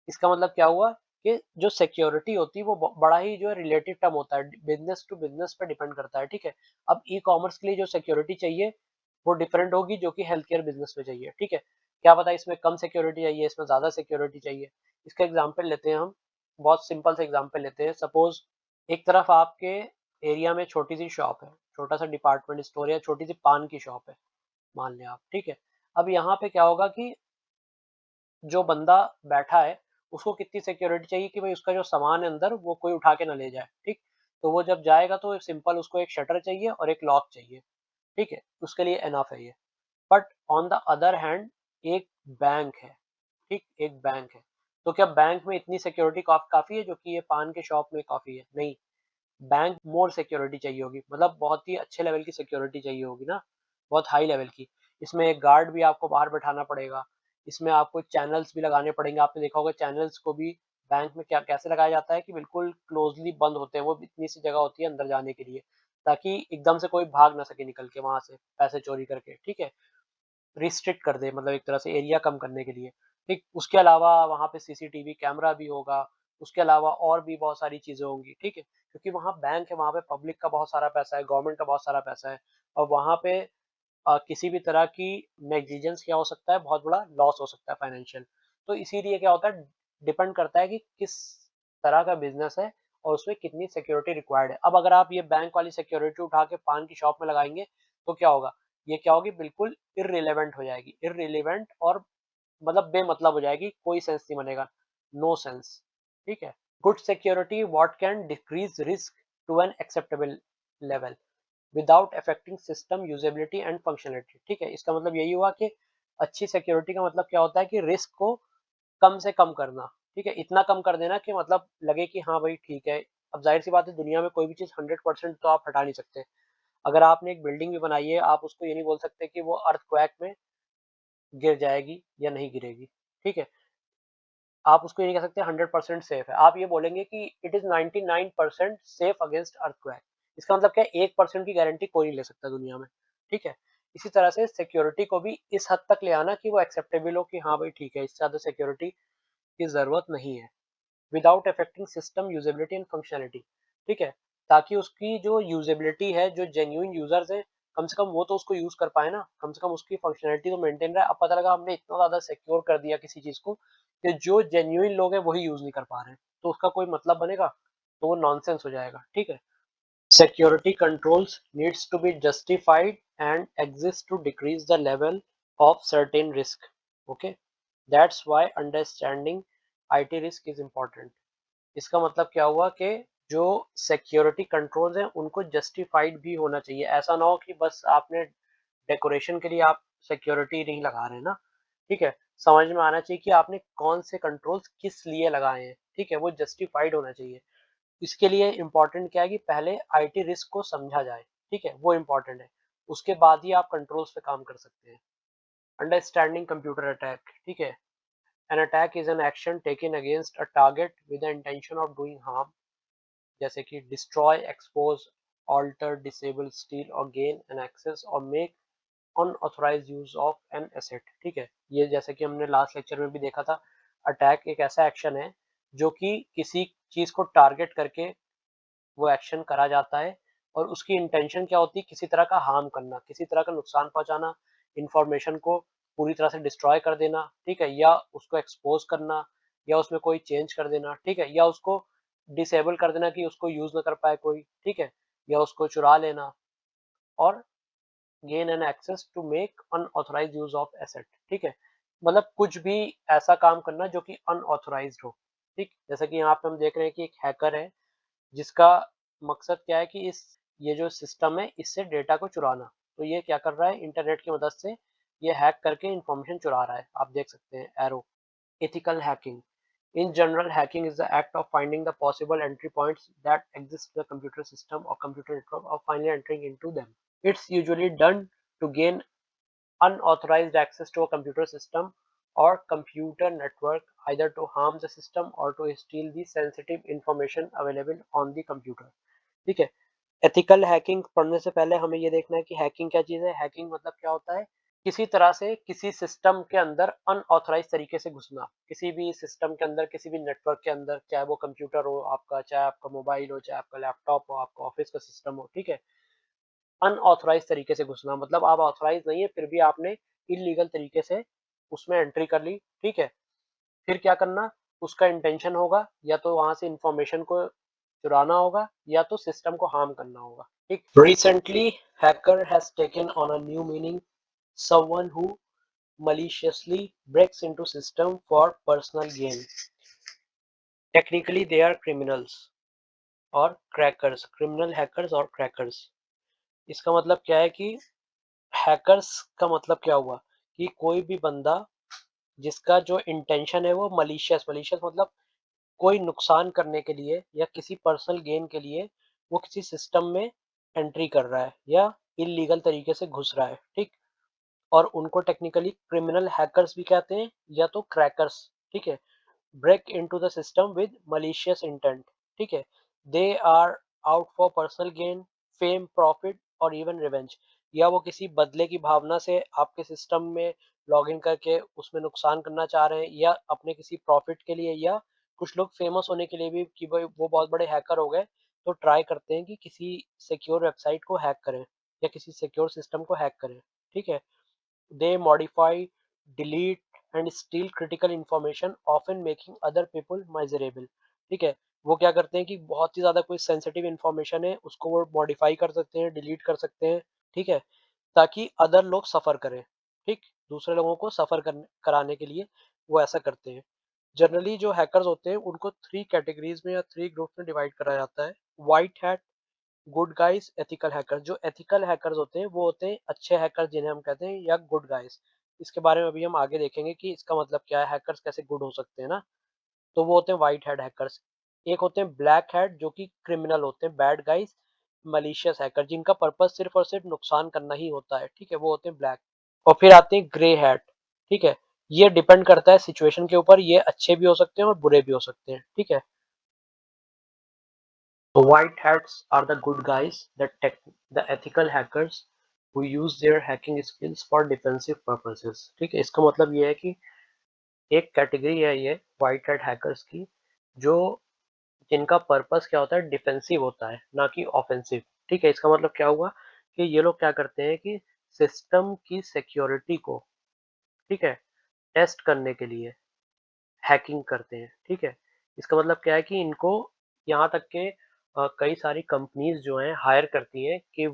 इसका मतलब क्या हुआ कि जो सिक्योरिटी होती है वो बड़ा ही जो है रिलेटिव टर्म होता है, बिजनेस टू बिजनेस पे डिपेंड करता है, ठीक है। अब ई कॉमर्स के लिए जो सिक्योरिटी चाहिए वो डिफरेंट होगी जो कि हेल्थ केयर बिजनेस में चाहिए, ठीक है। क्या पता इसमें कम सिक्योरिटी चाहिए, इसमें ज्यादा सिक्योरिटी चाहिए। इसका एग्जाम्पल लेते हैं हम, बहुत सिंपल से एग्जाम्पल लेते हैं। सपोज एक तरफ आपके एरिया में छोटी सी शॉप है, छोटा सा डिपार्टमेंट स्टोर या छोटी सी पान की शॉप है, मान लें आप, ठीक है। अब यहाँ पे क्या होगा कि जो बंदा बैठा है उसको कितनी सिक्योरिटी चाहिए कि भाई उसका जो सामान है अंदर वो कोई उठा के ना ले जाए, ठीक। तो वो जब जाएगा तो सिंपल उसको एक शटर चाहिए और एक लॉक चाहिए, ठीक है, उसके लिए एनफ है ये। But on the other hand एक बैंक है, ठीक, एक बैंक है। तो क्या बैंक में इतनी सिक्योरिटी काफ़ी है जो कि ये पान के शॉप में काफ़ी है? नहीं, बैंक मोर सिक्योरिटी चाहिए होगी, मतलब बहुत ही अच्छे लेवल की सिक्योरिटी चाहिए होगी ना, बहुत हाई लेवल की। इसमें एक गार्ड भी आपको बाहर बैठाना पड़ेगा, इसमें आपको चैनल्स भी लगाने पड़ेंगे। आपने देखा होगा चैनल्स को भी बैंक में क्या कैसे लगाया जाता है कि बिल्कुल क्लोज़ली बंद होते हैं, वो इतनी सी जगह होती है अंदर जाने के लिए, ताकि एकदम से कोई भाग ना सके निकल के वहाँ से, पैसे चोरी करके, ठीक है? रिस्ट्रिक्ट कर दे, मतलब एक तरह से एरिया कम करने के लिए, ठीक। उसके अलावा वहाँ पे सीसीटीवी कैमरा भी होगा, उसके अलावा और भी बहुत सारी चीज़ें होंगी, ठीक है? क्योंकि वहाँ बैंक है, वहाँ पे पब्लिक का बहुत सारा पैसा है, गवर्नमेंट का बहुत सारा पैसा है और वहाँ पे किसी भी तरह की नेग्लिजेंस क्या हो सकता है, बहुत बड़ा लॉस हो सकता है फाइनेंशियल। तो इसीलिए क्या होता है, डिपेंड करता है कि किस तरह का बिज़नेस है और उसमें कितनी सिक्योरिटी रिक्वायर्ड है। अब अगर आप ये बैंक वाली सिक्योरिटी उठा के पान की शॉप में लगाएँगे, तो क्या होगा? ये क्या होगी, बिल्कुल इर्रेलेवेंट हो जाएगी। इर्रेलेवेंट और मतलब बेमतलब हो जाएगी, कोई सेंस नहीं बनेगा, नो सेंस, ठीक है? Good security what can decrease risk to an acceptable level without affecting system usability and functionality, ठीक है? इसका मतलब यही हुआ कि अच्छी सिक्योरिटी का मतलब क्या होता है कि रिस्क को कम से कम करना, ठीक है? इतना कम कर देना कि मतलब लगे कि हाँ भाई ठीक है। अब ज़ाहिर-सी बात है, दुनिया में कोई भी चीज़ 100% तो आप हटा नहीं सकते। अगर आपने एक बिल्डिंग भी बनाई है, आप उसको ये नहीं बोल सकते कि वो अर्थक्वेक में गिर जाएगी या नहीं गिरेगी, ठीक है? आप उसको ये नहीं कह सकते 100% सेफ है। आप ये बोलेंगे कि it is 99% safe against earthquake. इसका मतलब क्या है, 1% की गारंटी कोई नहीं ले सकता दुनिया में, ठीक है? इसी तरह से सिक्योरिटी को भी इस हद तक ले आना कि वो एक्सेप्टेबल हो कि हाँ भाई ठीक है, इससे ज़्यादा सिक्योरिटी की ज़रूरत नहीं है। Without affecting system usability and functionality, ठीक है? ताकि उसकी जो यूजेबिलिटी है, जो जेन्युइन यूज़र्स हैं, कम से कम वो तो उसको यूज़ कर पाएँ ना, कम से कम उसकी फंक्शनैलिटी तो मेंटेन रहे। अब पता लगा हमने इतना ज़्यादा सिक्योर कर दिया किसी चीज़ को कि जो जेन्युइन लोग हैं वही यूज़ नहीं कर पा रहे हैं, तो उसका कोई मतलब बनेगा? तो वो नॉनसेंस हो जाएगा, ठीक है? Security controls needs to be justified and exist to decrease the level of certain risk. Okay, that's why understanding IT risk is important. इसका मतलब क्या हुआ कि जो सिक्योरिटी कंट्रोल्स हैं उनको जस्टिफाइड भी होना चाहिए। ऐसा ना हो कि बस आपने डेकोरेशन के लिए आप सिक्योरिटी नहीं लगा रहे ना, ठीक है? समझ में आना चाहिए कि आपने कौन से कंट्रोल्स किस लिए लगाए हैं, ठीक है? वो जस्टिफाइड होना चाहिए। इसके लिए इम्पोर्टेंट क्या है कि पहले आईटी रिस्क को समझा जाए, ठीक है? वो इम्पोर्टेंट है। उसके बाद ही आप कंट्रोल्स पे काम कर सकते हैं। अंडरस्टैंडिंग कंप्यूटर अटैक, ठीक है? An attack is an action taken against a target with the intention of doing harm, जैसे कि destroy, expose, alter, disable, steal और गेन एन एक्सेस और make unauthorised use of an asset, ठीक है? ये जैसे कि हमने लास्ट लेक्चर में भी देखा था, अटैक एक ऐसा एक्शन है जो कि किसी चीज को टारगेट करके वो एक्शन करा जाता है और उसकी इंटेंशन क्या होती है, किसी तरह का हार्म करना, किसी तरह का नुकसान पहुंचाना, इंफॉर्मेशन को पूरी तरह से डिस्ट्रॉय कर देना, ठीक है? या उसको एक्सपोज करना, या उसमें कोई चेंज कर देना, ठीक है? या उसको डिसेबल कर देना कि उसको यूज ना कर पाए कोई, ठीक है? या उसको चुरा लेना, और gain an access to make unauthorised use of asset, ठीक है? मतलब कुछ भी ऐसा काम करना जो कि अनऑथराइज्ड हो, ठीक? जैसे कि यहाँ पे हम देख रहे हैं कि एक हैकर है जिसका मकसद क्या है कि इस ये जो सिस्टम है इससे डेटा को चुराना। तो ये क्या कर रहा है, इंटरनेट की मदद से ये हैक करके इंफॉर्मेशन चुरा रहा है। आप देख सकते हैं arrow. Ethical hacking, in general hacking is the act of finding the possible entry points that exist in the computer system or computer network or finally entering into them. It's usually done to gain unauthorized access to a computer system or computer network, either to harm the system or to steal the sensitive information available on the computer, ठीक है? Ethical hacking पढ़ने से पहले हमें ये देखना है कि हैकिंग क्या चीज़ है। हैकिंग मतलब क्या होता है, किसी तरह से किसी सिस्टम के अंदर अनऑथराइज तरीके से घुसना, किसी भी सिस्टम के अंदर, किसी भी नेटवर्क के अंदर, चाहे वो कंप्यूटर हो आपका, चाहे आपका मोबाइल हो, चाहे आपका लैपटॉप हो, आपका ऑफिस का सिस्टम हो, ठीक है? अनऑथराइज तरीके से घुसना मतलब आप ऑथराइज नहीं है फिर भी आपने इलीगल तरीके से उसमें एंट्री कर ली, ठीक है? फिर क्या करना, उसका इंटेंशन होगा या तो वहां से इंफॉर्मेशन को चुराना होगा या तो सिस्टम को हार्म करना होगा, ठीक? Recently hacker has taken on a new meaning, someone who maliciously breaks into system for personal gain. Technically they are criminals और क्रैकर्स, क्रिमिनल हैकर्स और क्रैकर्स। इसका मतलब क्या है कि हैकर्स का मतलब क्या हुआ कि कोई भी बंदा जिसका जो इंटेंशन है वो मलिशियस मलिशियस मतलब कोई नुकसान करने के लिए या किसी पर्सनल गेन के लिए वो किसी सिस्टम में एंट्री कर रहा है या इलीगल तरीके से घुस रहा है, ठीक। और उनको टेक्निकली क्रिमिनल हैकर्स भी कहते हैं या तो क्रैकर्स, ठीक है। break into the system with malicious intent, ठीक है। they are out for personal gain, fame, profit और even revenge, या वो किसी बदले की भावना से आपके सिस्टम में लॉग इन करके उसमें नुकसान करना चाह रहे हैं या अपने किसी प्रॉफिट के लिए, या कुछ लोग फेमस होने के लिए भी कि भाई वो बहुत बड़े हैकर हो गए तो ट्राई करते हैं कि किसी सिक्योर वेबसाइट को हैक करें या किसी सिक्योर सिस्टम को हैक करें, ठीक है। they modify, delete and steal critical information, often making other people miserable, ठीक है। वो क्या करते हैं कि बहुत ही ज़्यादा कोई सेंसिटिव इंफॉर्मेशन है उसको वो मॉडिफाई कर सकते हैं, डिलीट कर सकते हैं, ठीक है, ताकि अदर लोग सफ़र करें, ठीक। दूसरे लोगों को सफ़र कराने के लिए वो ऐसा करते हैं। जनरली जो हैकर्स होते हैं उनको 3 कैटेगरीज़ में या 3 ग्रुप्स में डिवाइड करा जाता है। White hat, good guys, ethical hacker. जो एथिकल हैकर्स होते हैं वो होते हैं अच्छे हैकर जिन्हें हम कहते हैं, या गुड गाइज। इसके बारे में अभी हम आगे देखेंगे कि इसका मतलब क्या है, हैकर्स कैसे गुड हो सकते हैं ना। तो वो होते हैं व्हाइट हैट हैकर्स। एक होते हैं ब्लैक हैट जो कि क्रिमिनल होते हैं, बैड गाइज, मलिशियस हैकर जिनका पर्पस सिर्फ और सिर्फ नुकसान करना ही होता है, ठीक है, वो होते हैं ब्लैक। और फिर आते हैं ग्रे हैट, ठीक है। ये डिपेंड करता है सिचुएशन के ऊपर, ये अच्छे भी हो सकते हैं और बुरे भी हो सकते हैं, ठीक है। White hats are the good guys, the ethical hackers who use their hacking skills for defensive purposes. ठीक है, इसका मतलब ये है कि एक कैटेगरी है ये व्हाइट हैट हैकर्स की, जो जिनका पर्पस क्या होता है, डिफेंसिव होता है ना कि ऑफेंसिव, ठीक है। इसका मतलब क्या हुआ कि ये लोग क्या करते हैं कि सिस्टम की सिक्योरिटी को, ठीक है, टेस्ट करने के लिए हैकिंग करते हैं, ठीक है। इसका मतलब क्या है कि इनको यहाँ तक के कई सारी कंपनीज जो हैं हायर करती हैं कि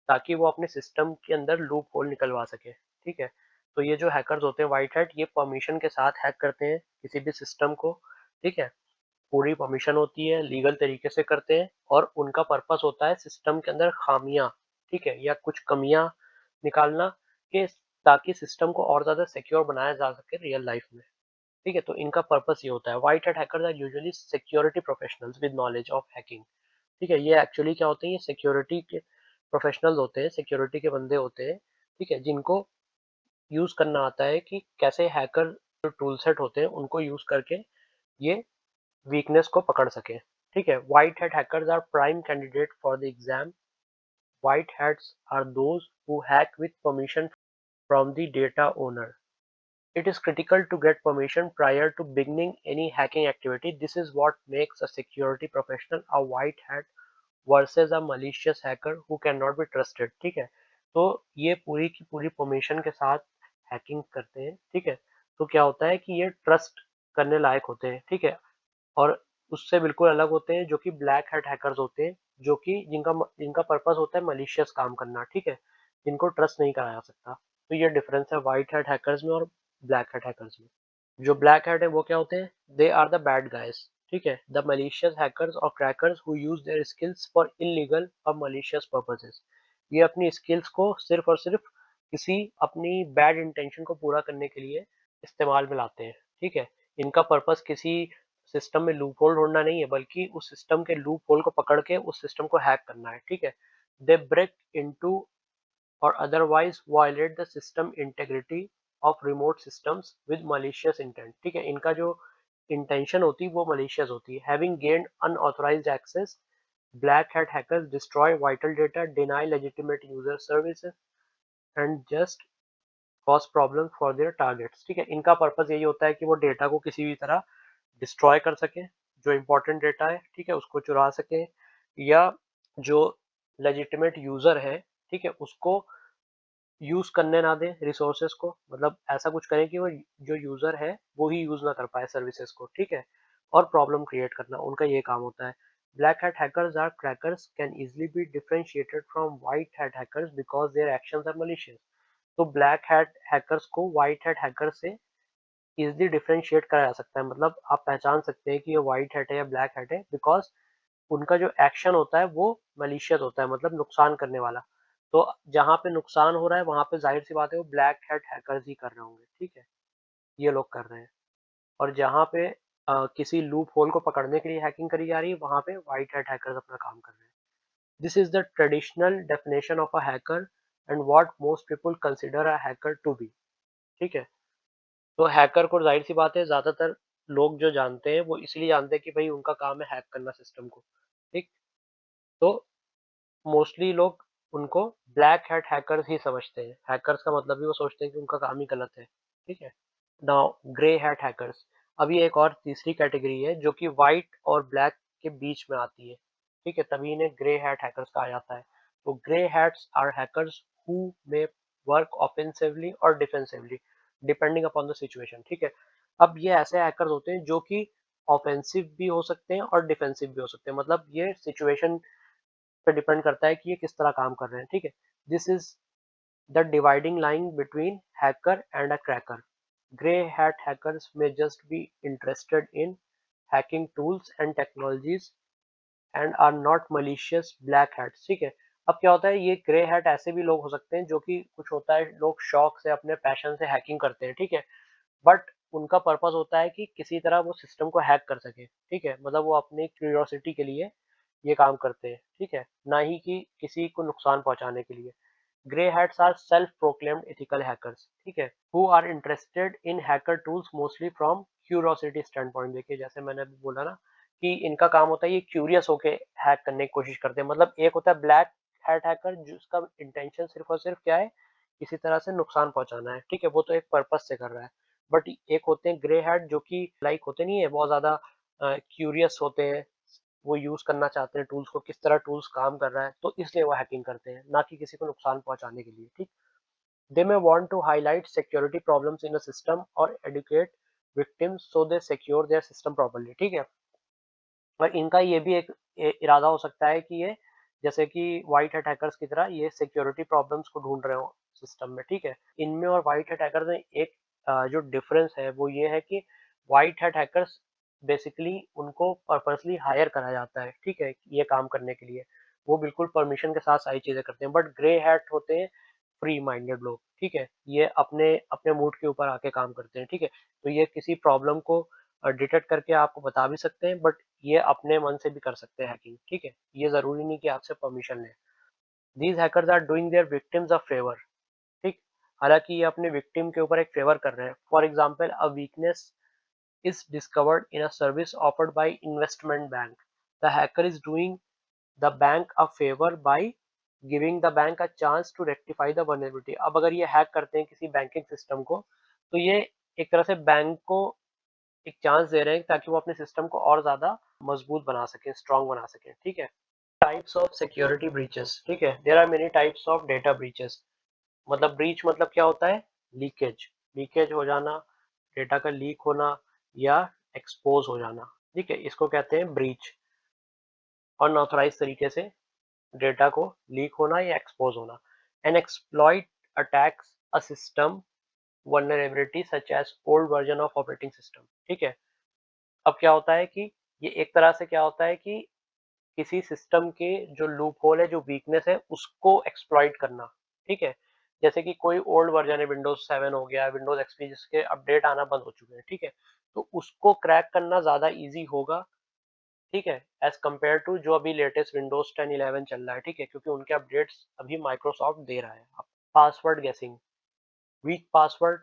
ताकि वो अपने सिस्टम के अंदर लूप होल निकलवा सके, ठीक है। तो ये जो हैकर्स होते हैं व्हाइट हैट, ये परमिशन के साथ हैक करते हैं किसी भी सिस्टम को, ठीक है। पूरी परमिशन होती है, लीगल तरीके से करते हैं और उनका पर्पस होता है सिस्टम के अंदर खामियां, ठीक है, या कुछ कमियां निकालना, कि ताकि सिस्टम को और ज्यादा सिक्योर बनाया जा सके रियल लाइफ में, ठीक है। तो इनका पर्पस ये होता है। White hat hackers are usually security professionals with knowledge of hacking, ठीक है। ये एक्चुअली क्या होते हैं, ये सिक्योरिटी के प्रोफेशनल्स होते हैं, सिक्योरिटी के बंदे होते हैं, ठीक है, जिनको यूज करना आता है कि कैसे हैकर जो टूल सेट होते हैं उनको यूज करके ये वीकनेस को पकड़ सके, ठीक है। White hat hackers are prime candidate for the exam. White hats are those who hack with permission from the data owner. It is critical to get permission prior to beginning any hacking activity. This is what makes a security professional a white hat versus a malicious hacker who cannot be trusted. ठीक है, तो ये पूरी की पूरी permission के साथ hacking करते हैं, ठीक है। तो क्या होता है कि ये ट्रस्ट करने लायक होते हैं, ठीक है। और उससे बिल्कुल अलग होते हैं जो कि ब्लैक हैट हैकर्स होते हैं, जो कि जिनका जिनका पर्पस होता है मलिशियस काम करना, ठीक है, जिनको ट्रस्ट नहीं करा जा सकता। तो ये डिफरेंस है व्हाइट हैट हैकर्स में और ब्लैक हैट हैकर्स में। जो ब्लैक हैट है वो क्या होते हैं, they are the bad guys, ठीक है, द मलिशियस हैकर्स और crackers who use their skills for illegal और मलिशियस पर्पसेस। ये अपनी स्किल्स को सिर्फ और सिर्फ किसी अपनी बैड इंटेंशन को पूरा करने के लिए इस्तेमाल में लाते हैं, ठीक है। इनका पर्पस किसी सिस्टम में लूप होल ढूंढना नहीं है, बल्कि उस सिस्टम के लूप होल को पकड़ के उस सिस्टम को हैक करना है, ठीक है। They break into or otherwise violate the system integrity of remote systems with malicious intent, ठीक है। इनका जो इंटेंशन होती है वो malicious होती है। Having gained unauthorized access, black hat hackers destroy vital data, deny legitimate user services and just cause problems for their targets, ठीक है। इनका पर्पस यही होता है कि वो डेटा को किसी भी तरह डिस्ट्रॉय कर सके, जो इंपॉर्टेंट डेटा है, ठीक है, उसको चुरा सके, या जो लेजिटिमेट यूजर है, ठीक है, उसको यूज करने ना दें रिसोर्सेज को, मतलब ऐसा कुछ करें कि वो जो यूजर है वो ही यूज ना कर पाए सर्विसेज को, ठीक है। और प्रॉब्लम क्रिएट करना उनका ये काम होता है। Black hat hackers are crackers can easily be differentiated from white hat hackers because their actions are malicious. तो ब्लैक हैट हैकर्स को व्हाइट हैट हैकर से इजीली डिफरेंशिएट करा जा सकता है, मतलब आप पहचान सकते हैं कि ये व्हाइट हैट है या ब्लैक हैट है, बिकॉज उनका जो एक्शन होता है वो मलिशियस होता है, मतलब नुकसान करने वाला। तो जहाँ पे नुकसान हो रहा है वहां पे जाहिर सी बात है वो ब्लैक हैट हैकर्स ही कर रहे होंगे, ठीक है। ये लोग कर रहे हैं। और जहाँ पे किसी लूप होल को पकड़ने के लिए हैकिंग करी जा रही है, वहाँ पे व्हाइट हैट हैकर्स अपना काम कर रहे हैं। This is the traditional definition of a hacker and what most people consider a hacker to be. ठीक है, तो हैकर को जाहिर सी बात है ज्यादातर लोग जो जानते हैं वो इसलिए जानते हैं कि भाई उनका काम है हैक करना सिस्टम को। ठीक, तो मोस्टली लोग उनको ब्लैक हैट हैकर्स ही समझते हैं। हैकर्स का मतलब ही वो सोचते हैं कि उनका काम ही गलत है। ठीक है, नाउ ग्रे हैट हैकर्स। अभी एक और तीसरी कैटेगरी है जो कि व्हाइट और ब्लैक के बीच में आती है। ठीक है, तभी इन्हें ग्रे हैट हैकर्स कहा जाता है। तो grey hats are hackers who may work offensively और defensively depending upon the situation. ठीक है, अब ये ऐसे हैकर्स होते हैं जो कि ऑफेंसिव भी हो सकते हैं और डिफेंसिव भी हो सकते हैं। मतलब ये सिचुएशन पे डिपेंड करता है कि ये किस तरह काम कर रहे हैं। ठीक है, this is the dividing line between hacker and a cracker. Grey hat hackers may just be interested in hacking tools and technologies and are not malicious black hats। ठीक है, अब क्या होता है, ये ग्रे हैट ऐसे भी लोग हो सकते हैं जो कि कुछ होता है लोग शौक से अपने पैशन से हैकिंग करते हैं। ठीक है, बट उनका पर्पस होता है कि किसी तरह वो सिस्टम को हैक कर सके। ठीक है, मतलब वो अपनी क्यूरियोसिटी के लिए ये काम करते हैं। ठीक है, ना ही कि किसी को नुकसान पहुंचाने के लिए। Grey hats are self proclaimed ethical hackers. ठीक है, who are interested in hacker tools mostly from curiosity stand point. देखिए जैसे मैंने अभी बोला ना कि इनका काम होता है ये क्यूरियस होके हैक करने की कोशिश करते हैं। मतलब एक होता है ब्लैक हैट हैकर जिसका इंटेंशन सिर्फ और सिर्फ क्या है, किसी तरह से नुकसान पहुंचाना है। ठीक है, वो तो एक पर्पस से कर रहा है। बट एक होते हैं ग्रे हैट जो कि लाइक होते नहीं है, बहुत ज्यादा क्यूरियस होते हैं। वो यूज करना चाहते हैं टूल्स को, किस तरह टूल्स काम कर रहा है, तो इसलिए वो हैकिंग करते हैं, ना कि किसी को नुकसान पहुंचाने के लिए। ठीक, they may want to highlight security problems in a system और educate victims so they secure their system properly. ठीक है, और इनका ये भी एक इरादा हो सकता है कि ये जैसे कि व्हाइट हैट हैकर्स की तरह ये सिक्योरिटी प्रॉब्लम्स को ढूंढ रहे हो सिस्टम में। ठीक है, इनमें और व्हाइट हैट हैकर्स में एक जो डिफरेंस है वो ये है कि व्हाइट हैट हैकर्स बेसिकली उनको पर्पसली हायर करा जाता है। ठीक है, ये काम करने के लिए वो बिल्कुल परमिशन के साथ सारी चीजें करते हैं। बट ग्रे हैट होते हैं फ्री माइंडेड लोग। ठीक है, ये अपने अपने मूड के ऊपर आके काम करते हैं। ठीक है, तो ये किसी प्रॉब्लम को डिटेक्ट करके आपको बता भी सकते हैं, बट ये अपने मन से भी कर सकते हैं हैकिंग। ठीक है, ये जरूरी नहीं कि आपसे परमिशन लें। These hackers are doing their victims a favour. ठीक, हालांकि ये अपने विक्टिम के ऊपर एक फेवर कर रहे हैं। For example, a weakness is discovered in a service offered by investment bank. The hacker is doing the bank a favor by giving the bank a chance to rectify the vulnerability। अब अगर ये hack करते हैं किसी banking system को, तो ये एक तरह से बैंक को एक चांस दे रहे हैं ताकि वो अपने सिस्टम को और ज्यादा मजबूत बना सके, स्ट्रांग बना सके। ठीक है, टाइप्स ऑफ सिक्योरिटी ब्रीचेस। ठीक है, there are many types of data breaches. मतलब ब्रीच मतलब क्या होता है, लीकेज, लीकेज हो जाना, डेटा का लीक होना या एक्सपोज हो जाना। ठीक है, इसको कहते हैं ब्रीच। अनऑथराइज तरीके से डेटा को लीक होना या एक्सपोज होना। An exploit attacks a system vulnerability such as old version of operating system। ठीक है, अब क्या होता है कि ये एक तरह से क्या होता है कि किसी सिस्टम के जो लूप होल है, जो वीकनेस है, उसको एक्सप्लॉइट करना। ठीक है, जैसे कि कोई ओल्ड वर्जन है, विंडोज 7 हो गया, विंडोज एक्सपी जिसके अपडेट आना बंद हो चुके हैं। ठीक है, तो उसको क्रैक करना ज्यादा इजी होगा। ठीक है, एज कम्पेयर टू जो अभी लेटेस्ट विंडोज 10 11 चल रहा है। ठीक है, क्योंकि उनके अपडेट्स अभी माइक्रोसॉफ्ट दे रहा है। पासवर्ड गेसिंग, week password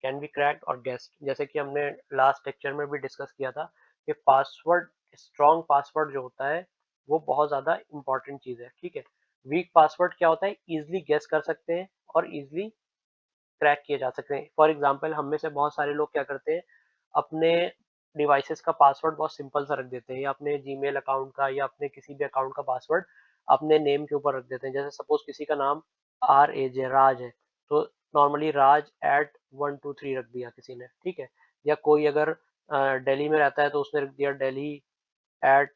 can be cracked और गेस्ड। जैसे कि हमने लास्ट लेक्चर में भी डिस्कस किया था कि पासवर्ड, स्ट्रॉन्ग पासवर्ड जो होता है वो बहुत ज़्यादा इंपॉर्टेंट चीज़ है। ठीक है, वीक पासवर्ड क्या होता है, इजिली गेस कर सकते हैं और इजिली क्रैक किए जा सकते हैं। फॉर एग्जाम्पल, हम में से बहुत सारे लोग क्या करते हैं, अपने डिवाइसेस का पासवर्ड बहुत सिंपल सा रख देते हैं, या अपने जीमेल अकाउंट का या अपने किसी भी अकाउंट का पासवर्ड अपने नेम के ऊपर रख देते हैं। जैसे सपोज किसी का नाम RAJ राज है, तो नॉर्मली राज एट 123 रख दिया किसी ने। ठीक है, या कोई अगर दिल्ली में रहता है तो उसने रख दिया दिल्ली एट,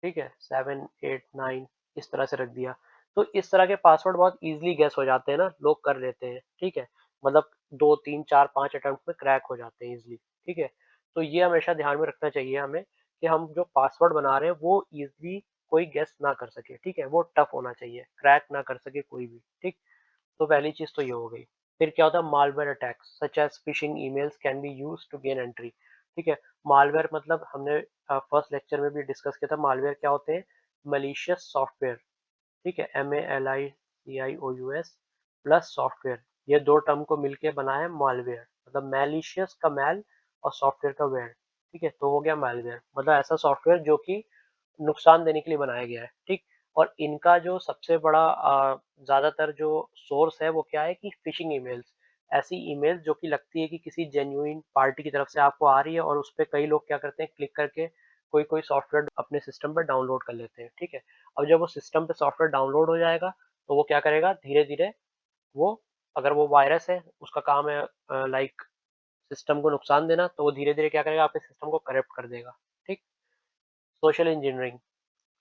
ठीक है, 7 8 9, इस तरह से रख दिया। तो इस तरह के पासवर्ड बहुत इजीली गेस हो जाते हैं ना, लोग कर लेते हैं। ठीक है, मतलब 2 3 4 5 अटेम्प्ट में क्रैक हो जाते हैं इजीली। ठीक है, तो ये हमेशा ध्यान में रखना चाहिए हमें कि हम जो पासवर्ड बना रहे हैं वो इजीली कोई गेस ना कर सके। ठीक है, वो टफ होना चाहिए, क्रैक ना कर सके कोई भी। ठीक, तो पहली चीज तो ये हो गई। फिर क्या होता है malware attacks such as phishing emails can be used to gain entry. ठीक है, मालवेयर मतलब हमने फर्स्ट लेक्चर में भी डिस्कस किया था, मालवेयर क्या होते हैं, मलिशियस सॉफ्टवेयर। ठीक है, MALICIOUS प्लस सॉफ्टवेयर, ये दो टर्म को मिलके बना है मालवेयर, मतलब मैलिशियस का मैल और सॉफ्टवेयर का वेयर। ठीक है, तो हो गया मालवेयर, मतलब ऐसा सॉफ्टवेयर जो कि नुकसान देने के लिए बनाया गया है। ठीक, और इनका जो सबसे बड़ा ज़्यादातर जो सोर्स है वो क्या है कि फिशिंग ईमेल्स, ऐसी ईमेल जो कि लगती है कि किसी जेन्युइन पार्टी की तरफ से आपको आ रही है, और उस पे कई लोग क्या करते हैं, क्लिक करके कोई कोई सॉफ्टवेयर अपने सिस्टम पर डाउनलोड कर लेते हैं। ठीक है, अब जब वो सिस्टम पे सॉफ्टवेयर डाउनलोड हो जाएगा तो वो क्या करेगा, धीरे धीरे वो, अगर वो वायरस है उसका काम है लाइक सिस्टम को नुकसान देना, तो वो धीरे धीरे क्या करेगा, आपके सिस्टम को करप्ट कर देगा। ठीक, social engineering,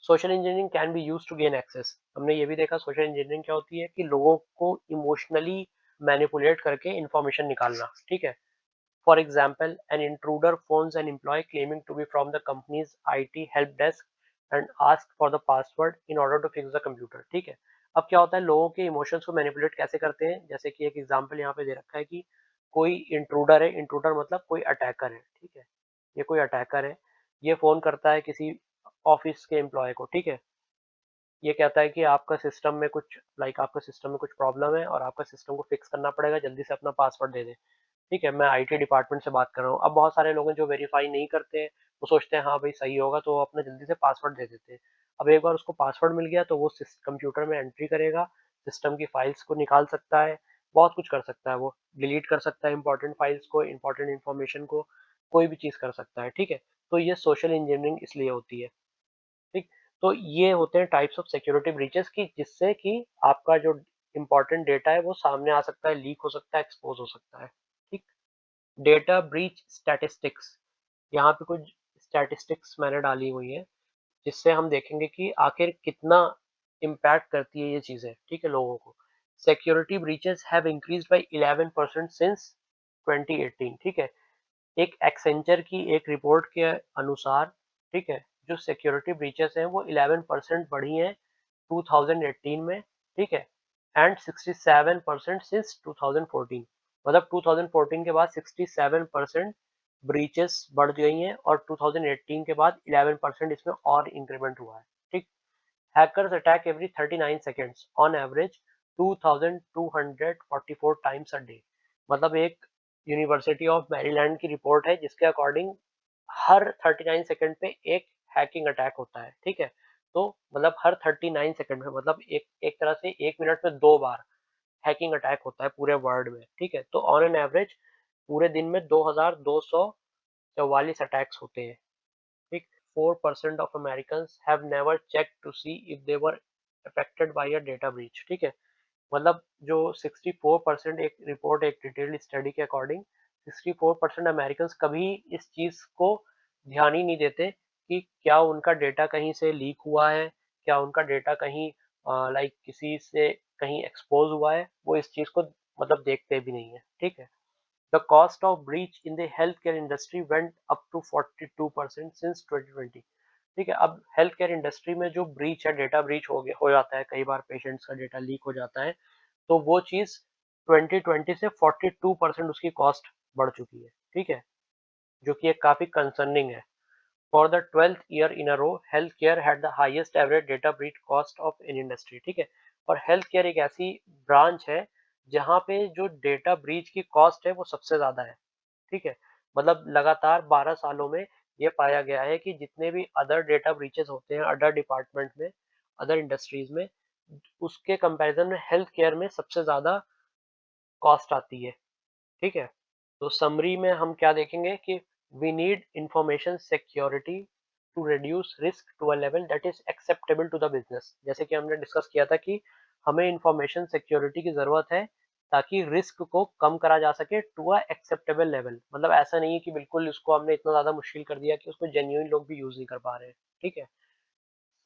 social engineering can be use to gain access, हमने ये भी देखा सोशल इंजीनियरिंग क्या होती है कि लोगों को इमोशनली मैनिपुलेट करके इंफॉर्मेशन निकालना। ठीक है, for example an intruder phones an employ claiming to be from the company's IT help desk and ask for the password in order to fix the computer. ठीक है, अब क्या होता है, लोगों के इमोशंस को मैनिपुलेट कैसे करते हैं, जैसे कि एक एग्जाम्पल यहाँ पे दे रखा है कि कोई इंट्रूडर है, इंट्रूडर मतलब कोई अटैकर है। ठीक है, ये कोई अटैकर है, ये फोन करता है किसी ऑफिस के एम्प्लॉय को। ठीक है, ये कहता है कि आपका सिस्टम में कुछ आपका सिस्टम में कुछ प्रॉब्लम है और आपका सिस्टम को फिक्स करना पड़ेगा, जल्दी से अपना पासवर्ड दे दें। ठीक है, मैं IT डिपार्टमेंट से बात कर रहा हूँ। अब बहुत सारे लोग हैं जो वेरीफाई नहीं करते हैं, वो सोचते हैं हाँ भाई सही होगा, तो वो अपना जल्दी से पासवर्ड दे देते हैं। अब एक बार उसको पासवर्ड मिल गया तो वो कंप्यूटर में एंट्री करेगा, सिस्टम की फाइल्स को निकाल सकता है, बहुत कुछ कर सकता है, वो डिलीट कर सकता है इंपॉर्टेंट फाइल्स को, इंपॉर्टेंट इन्फॉर्मेशन को, कोई भी चीज़ कर सकता है। ठीक है, तो ये सोशल इंजीनियरिंग इसलिए होती है। ठीक, तो ये होते हैं टाइप्स ऑफ सिक्योरिटी ब्रीचेस की, जिससे कि आपका जो इंपॉर्टेंट डेटा है वो सामने आ सकता है, लीक हो सकता है, एक्सपोज हो सकता है। ठीक, डेटा ब्रीच स्टैटिस्टिक्स, यहाँ पे कुछ स्टैटिस्टिक्स मैंने डाली हुई है, जिससे हम देखेंगे कि आखिर कितना इम्पैक्ट करती है ये चीजें। ठीक है, लोगों को, security breaches have increased by 11% since 2018। ठीक है, एक एक्सेंचर की एक रिपोर्ट के अनुसार, ठीक है, जो सिक्योरिटी ब्रीचेस हैं वो 11% बढ़ी हैं 2018 में। ठीक है, एंड 67% सिंस 2014, मतलब 2014 के बाद 67% ब्रीचेस बढ़ गई हैं, और 2018 के बाद 11% इसमें और इंक्रीमेंट हुआ है। ठीक, hackers attack every 39 seconds on average 2244 times a day, मतलब एक यूनिवर्सिटी ऑफ मैरीलैंड की रिपोर्ट है जिसके अकॉर्डिंग हर 39 सेकंड पे एक हैकिंग अटैक होता है। ठीक है, तो मतलब हर 39 सेकंड में, मतलब एक एक तरह से एक मिनट में दो बार हैकिंग अटैक होता है पूरे वर्ल्ड में। ठीक है, तो ऑन एन एवरेज पूरे दिन में 2244 अटैक्स होते हैं। ठीक, 4% of Americans have never check to see if they were affected by a data breach. ठीक है, मतलब जो 64%, एक रिपोर्ट, एक डिटेल्ड स्टडी के अकॉर्डिंग 64% अमेरिकन कभी इस चीज को ध्यान ही नहीं देते कि क्या उनका डेटा कहीं से लीक हुआ है, क्या उनका डेटा कहीं किसी से कहीं एक्सपोज हुआ है, वो इस चीज को मतलब देखते भी नहीं है। ठीक है, the cost of breach in the health care industry went up to 42% since 2020। ठीक है, अब हेल्थ केयर इंडस्ट्री में जो ब्रीच है, डेटा ब्रीच हो जाता है, कई बार पेशेंट्स का डेटा लीक हो जाता है, तो वो चीज 2020 से 42% उसकी कॉस्ट बढ़ चुकी है। ठीक है, जो कि एक काफी कंसर्निंग है। For the 12th year in a row, health care had the highest average data breach cost of in industry. ठीक है, और हेल्थ केयर एक ऐसी ब्रांच है जहाँ पे जो डेटा ब्रीच की कॉस्ट है वो सबसे ज्यादा है। ठीक है, मतलब लगातार 12 सालों में ये पाया गया है कि जितने भी अदर डेटा ब्रीचेस होते हैं अदर डिपार्टमेंट में, अदर इंडस्ट्रीज में, उसके कंपैरिजन में हेल्थ केयर में सबसे ज्यादा कॉस्ट आती है। ठीक है, तो समरी में हम क्या देखेंगे कि we need information security to reduce risk to a level that is acceptable to the business, जैसे कि हमने डिस्कस किया था कि हमें इंफॉर्मेशन सिक्योरिटी की जरूरत है ताकि रिस्क को कम करा जा सके टू अ एक्सेप्टेबल लेवल, मतलब ऐसा नहीं है कि बिल्कुल उसको हमने इतना ज्यादा मुश्किल कर दिया कि उसको जेन्युइन लोग भी यूज नहीं कर पा रहे हैं। ठीक है,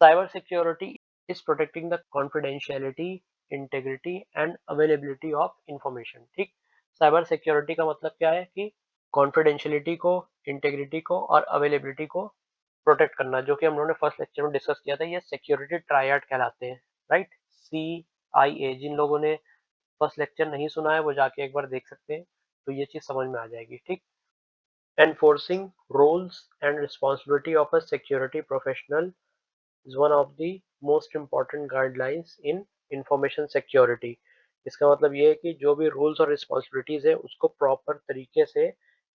cyber security is protecting the confidentiality, integrity and availability of information। ठीक, साइबर सिक्योरिटी का मतलब क्या है कि कॉन्फिडेंशियलिटी को, इंटेग्रिटी को और अवेलेबिलिटी को प्रोटेक्ट करना, जो कि हम लोगों ने फर्स्ट लेक्चर में डिस्कस किया था, ये सिक्योरिटी ट्रायड कहलाते हैं। राइट, CIA, जिन लोगों ने फर्स्ट लेक्चर नहीं सुना है वो जाके एक बार देख सकते हैं, तो ये चीज़ समझ में आ जाएगी, ठीक। Enforcing rules and responsibility of a security professional is one of the most important guidelines in information security। इसका मतलब ये है कि जो भी रूल्स और रिस्पॉन्सिबिलिटीज है उसको प्रॉपर तरीके से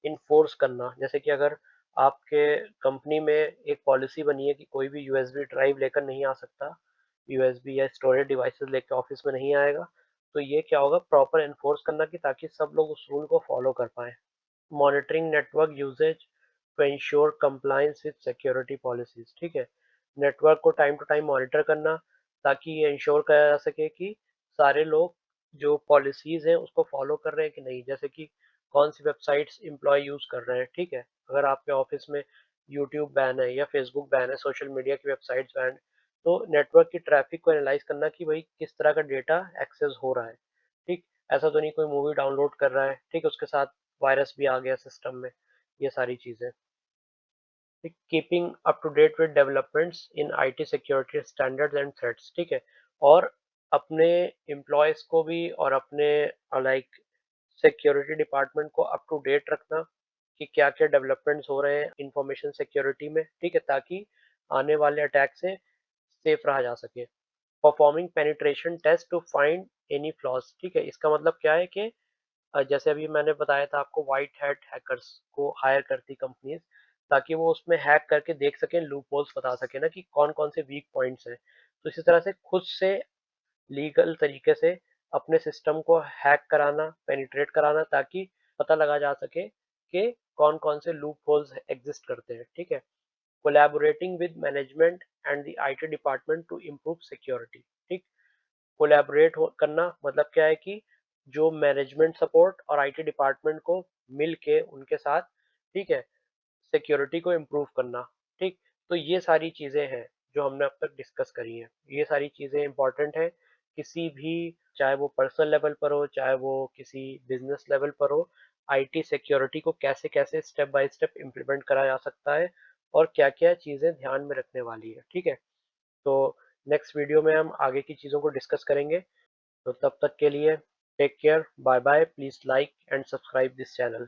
इन्फोर्स करना। जैसे कि अगर आपके कंपनी में एक पॉलिसी बनी है कि कोई भी यूएसबी ड्राइव लेकर नहीं आ सकता, यूएसबी या स्टोरेज डिवाइसेस लेकर ऑफिस में नहीं आएगा, तो ये क्या होगा, प्रॉपर इन्फोर्स करना कि ताकि सब लोग उस रूल को फॉलो कर पाए। Monitoring network usage to ensure compliance with security policies, ठीक है। नेटवर्क को टाइम टू टाइम मॉनिटर करना ताकि ये इंश्योर करा जा सके कि सारे लोग जो पॉलिसीज हैं उसको फॉलो कर रहे हैं कि नहीं। जैसे कि कौन सी वेबसाइट्स एम्प्लॉय यूज कर रहे हैं, ठीक है। अगर आपके ऑफिस में यूट्यूब बैन है या फेसबुक बैन है, सोशल मीडिया की वेबसाइट्स बैन, तो नेटवर्क की ट्रैफिक को एनालाइज करना कि भाई किस तरह का डेटा एक्सेस हो रहा है, ठीक। ऐसा तो नहीं कोई मूवी डाउनलोड कर रहा है, ठीक, उसके साथ वायरस भी आ गया सिस्टम में, ये सारी चीजें। Keeping up to date with developments in IT security standards and threats, ठीक है। और अपने एम्प्लॉयज को भी और अपने लाइक सिक्योरिटी डिपार्टमेंट को अप टू डेट रखना कि क्या क्या डेवलपमेंट्स हो रहे हैं इंफॉर्मेशन सिक्योरिटी में, ठीक है, ताकि आने वाले अटैक से सेफ रहा जा सके। Performing penetration test to find any flaws, ठीक है। इसका मतलब क्या है कि जैसे अभी मैंने बताया था आपको, व्हाइट हैट हैकर्स को हायर करती कंपनीज ताकि वो उसमें हैक करके देख सकें, लूप होल्स बता सके ना कि कौन कौन से वीक पॉइंट्स हैं। तो इसी तरह से खुद से लीगल तरीके से अपने सिस्टम को हैक कराना, पेनिट्रेट कराना, ताकि पता लगा जा सके कि कौन कौन से लूप होल्स एग्जिस्ट करते हैं, ठीक है। Collaborating with management and the IT department to improve security, ठीक। कोलैबोरेट करना मतलब क्या है कि जो मैनेजमेंट सपोर्ट और आईटी डिपार्टमेंट को मिल के उनके साथ, ठीक है, सिक्योरिटी को इम्प्रूव करना, ठीक। तो ये सारी चीजें हैं जो हमने अब तक डिस्कस करी हैं। ये सारी चीजें इंपॉर्टेंट है किसी भी, चाहे वो पर्सनल लेवल पर हो चाहे वो किसी बिजनेस लेवल पर हो, आईटी सिक्योरिटी को कैसे कैसे स्टेप बाय स्टेप इम्प्लीमेंट करा जा सकता है और क्या क्या चीजें ध्यान में रखने वाली है, ठीक है। तो नेक्स्ट वीडियो में हम आगे की चीज़ों को डिस्कस करेंगे। तो तब तक के लिए take care, bye bye, please like and subscribe this channel.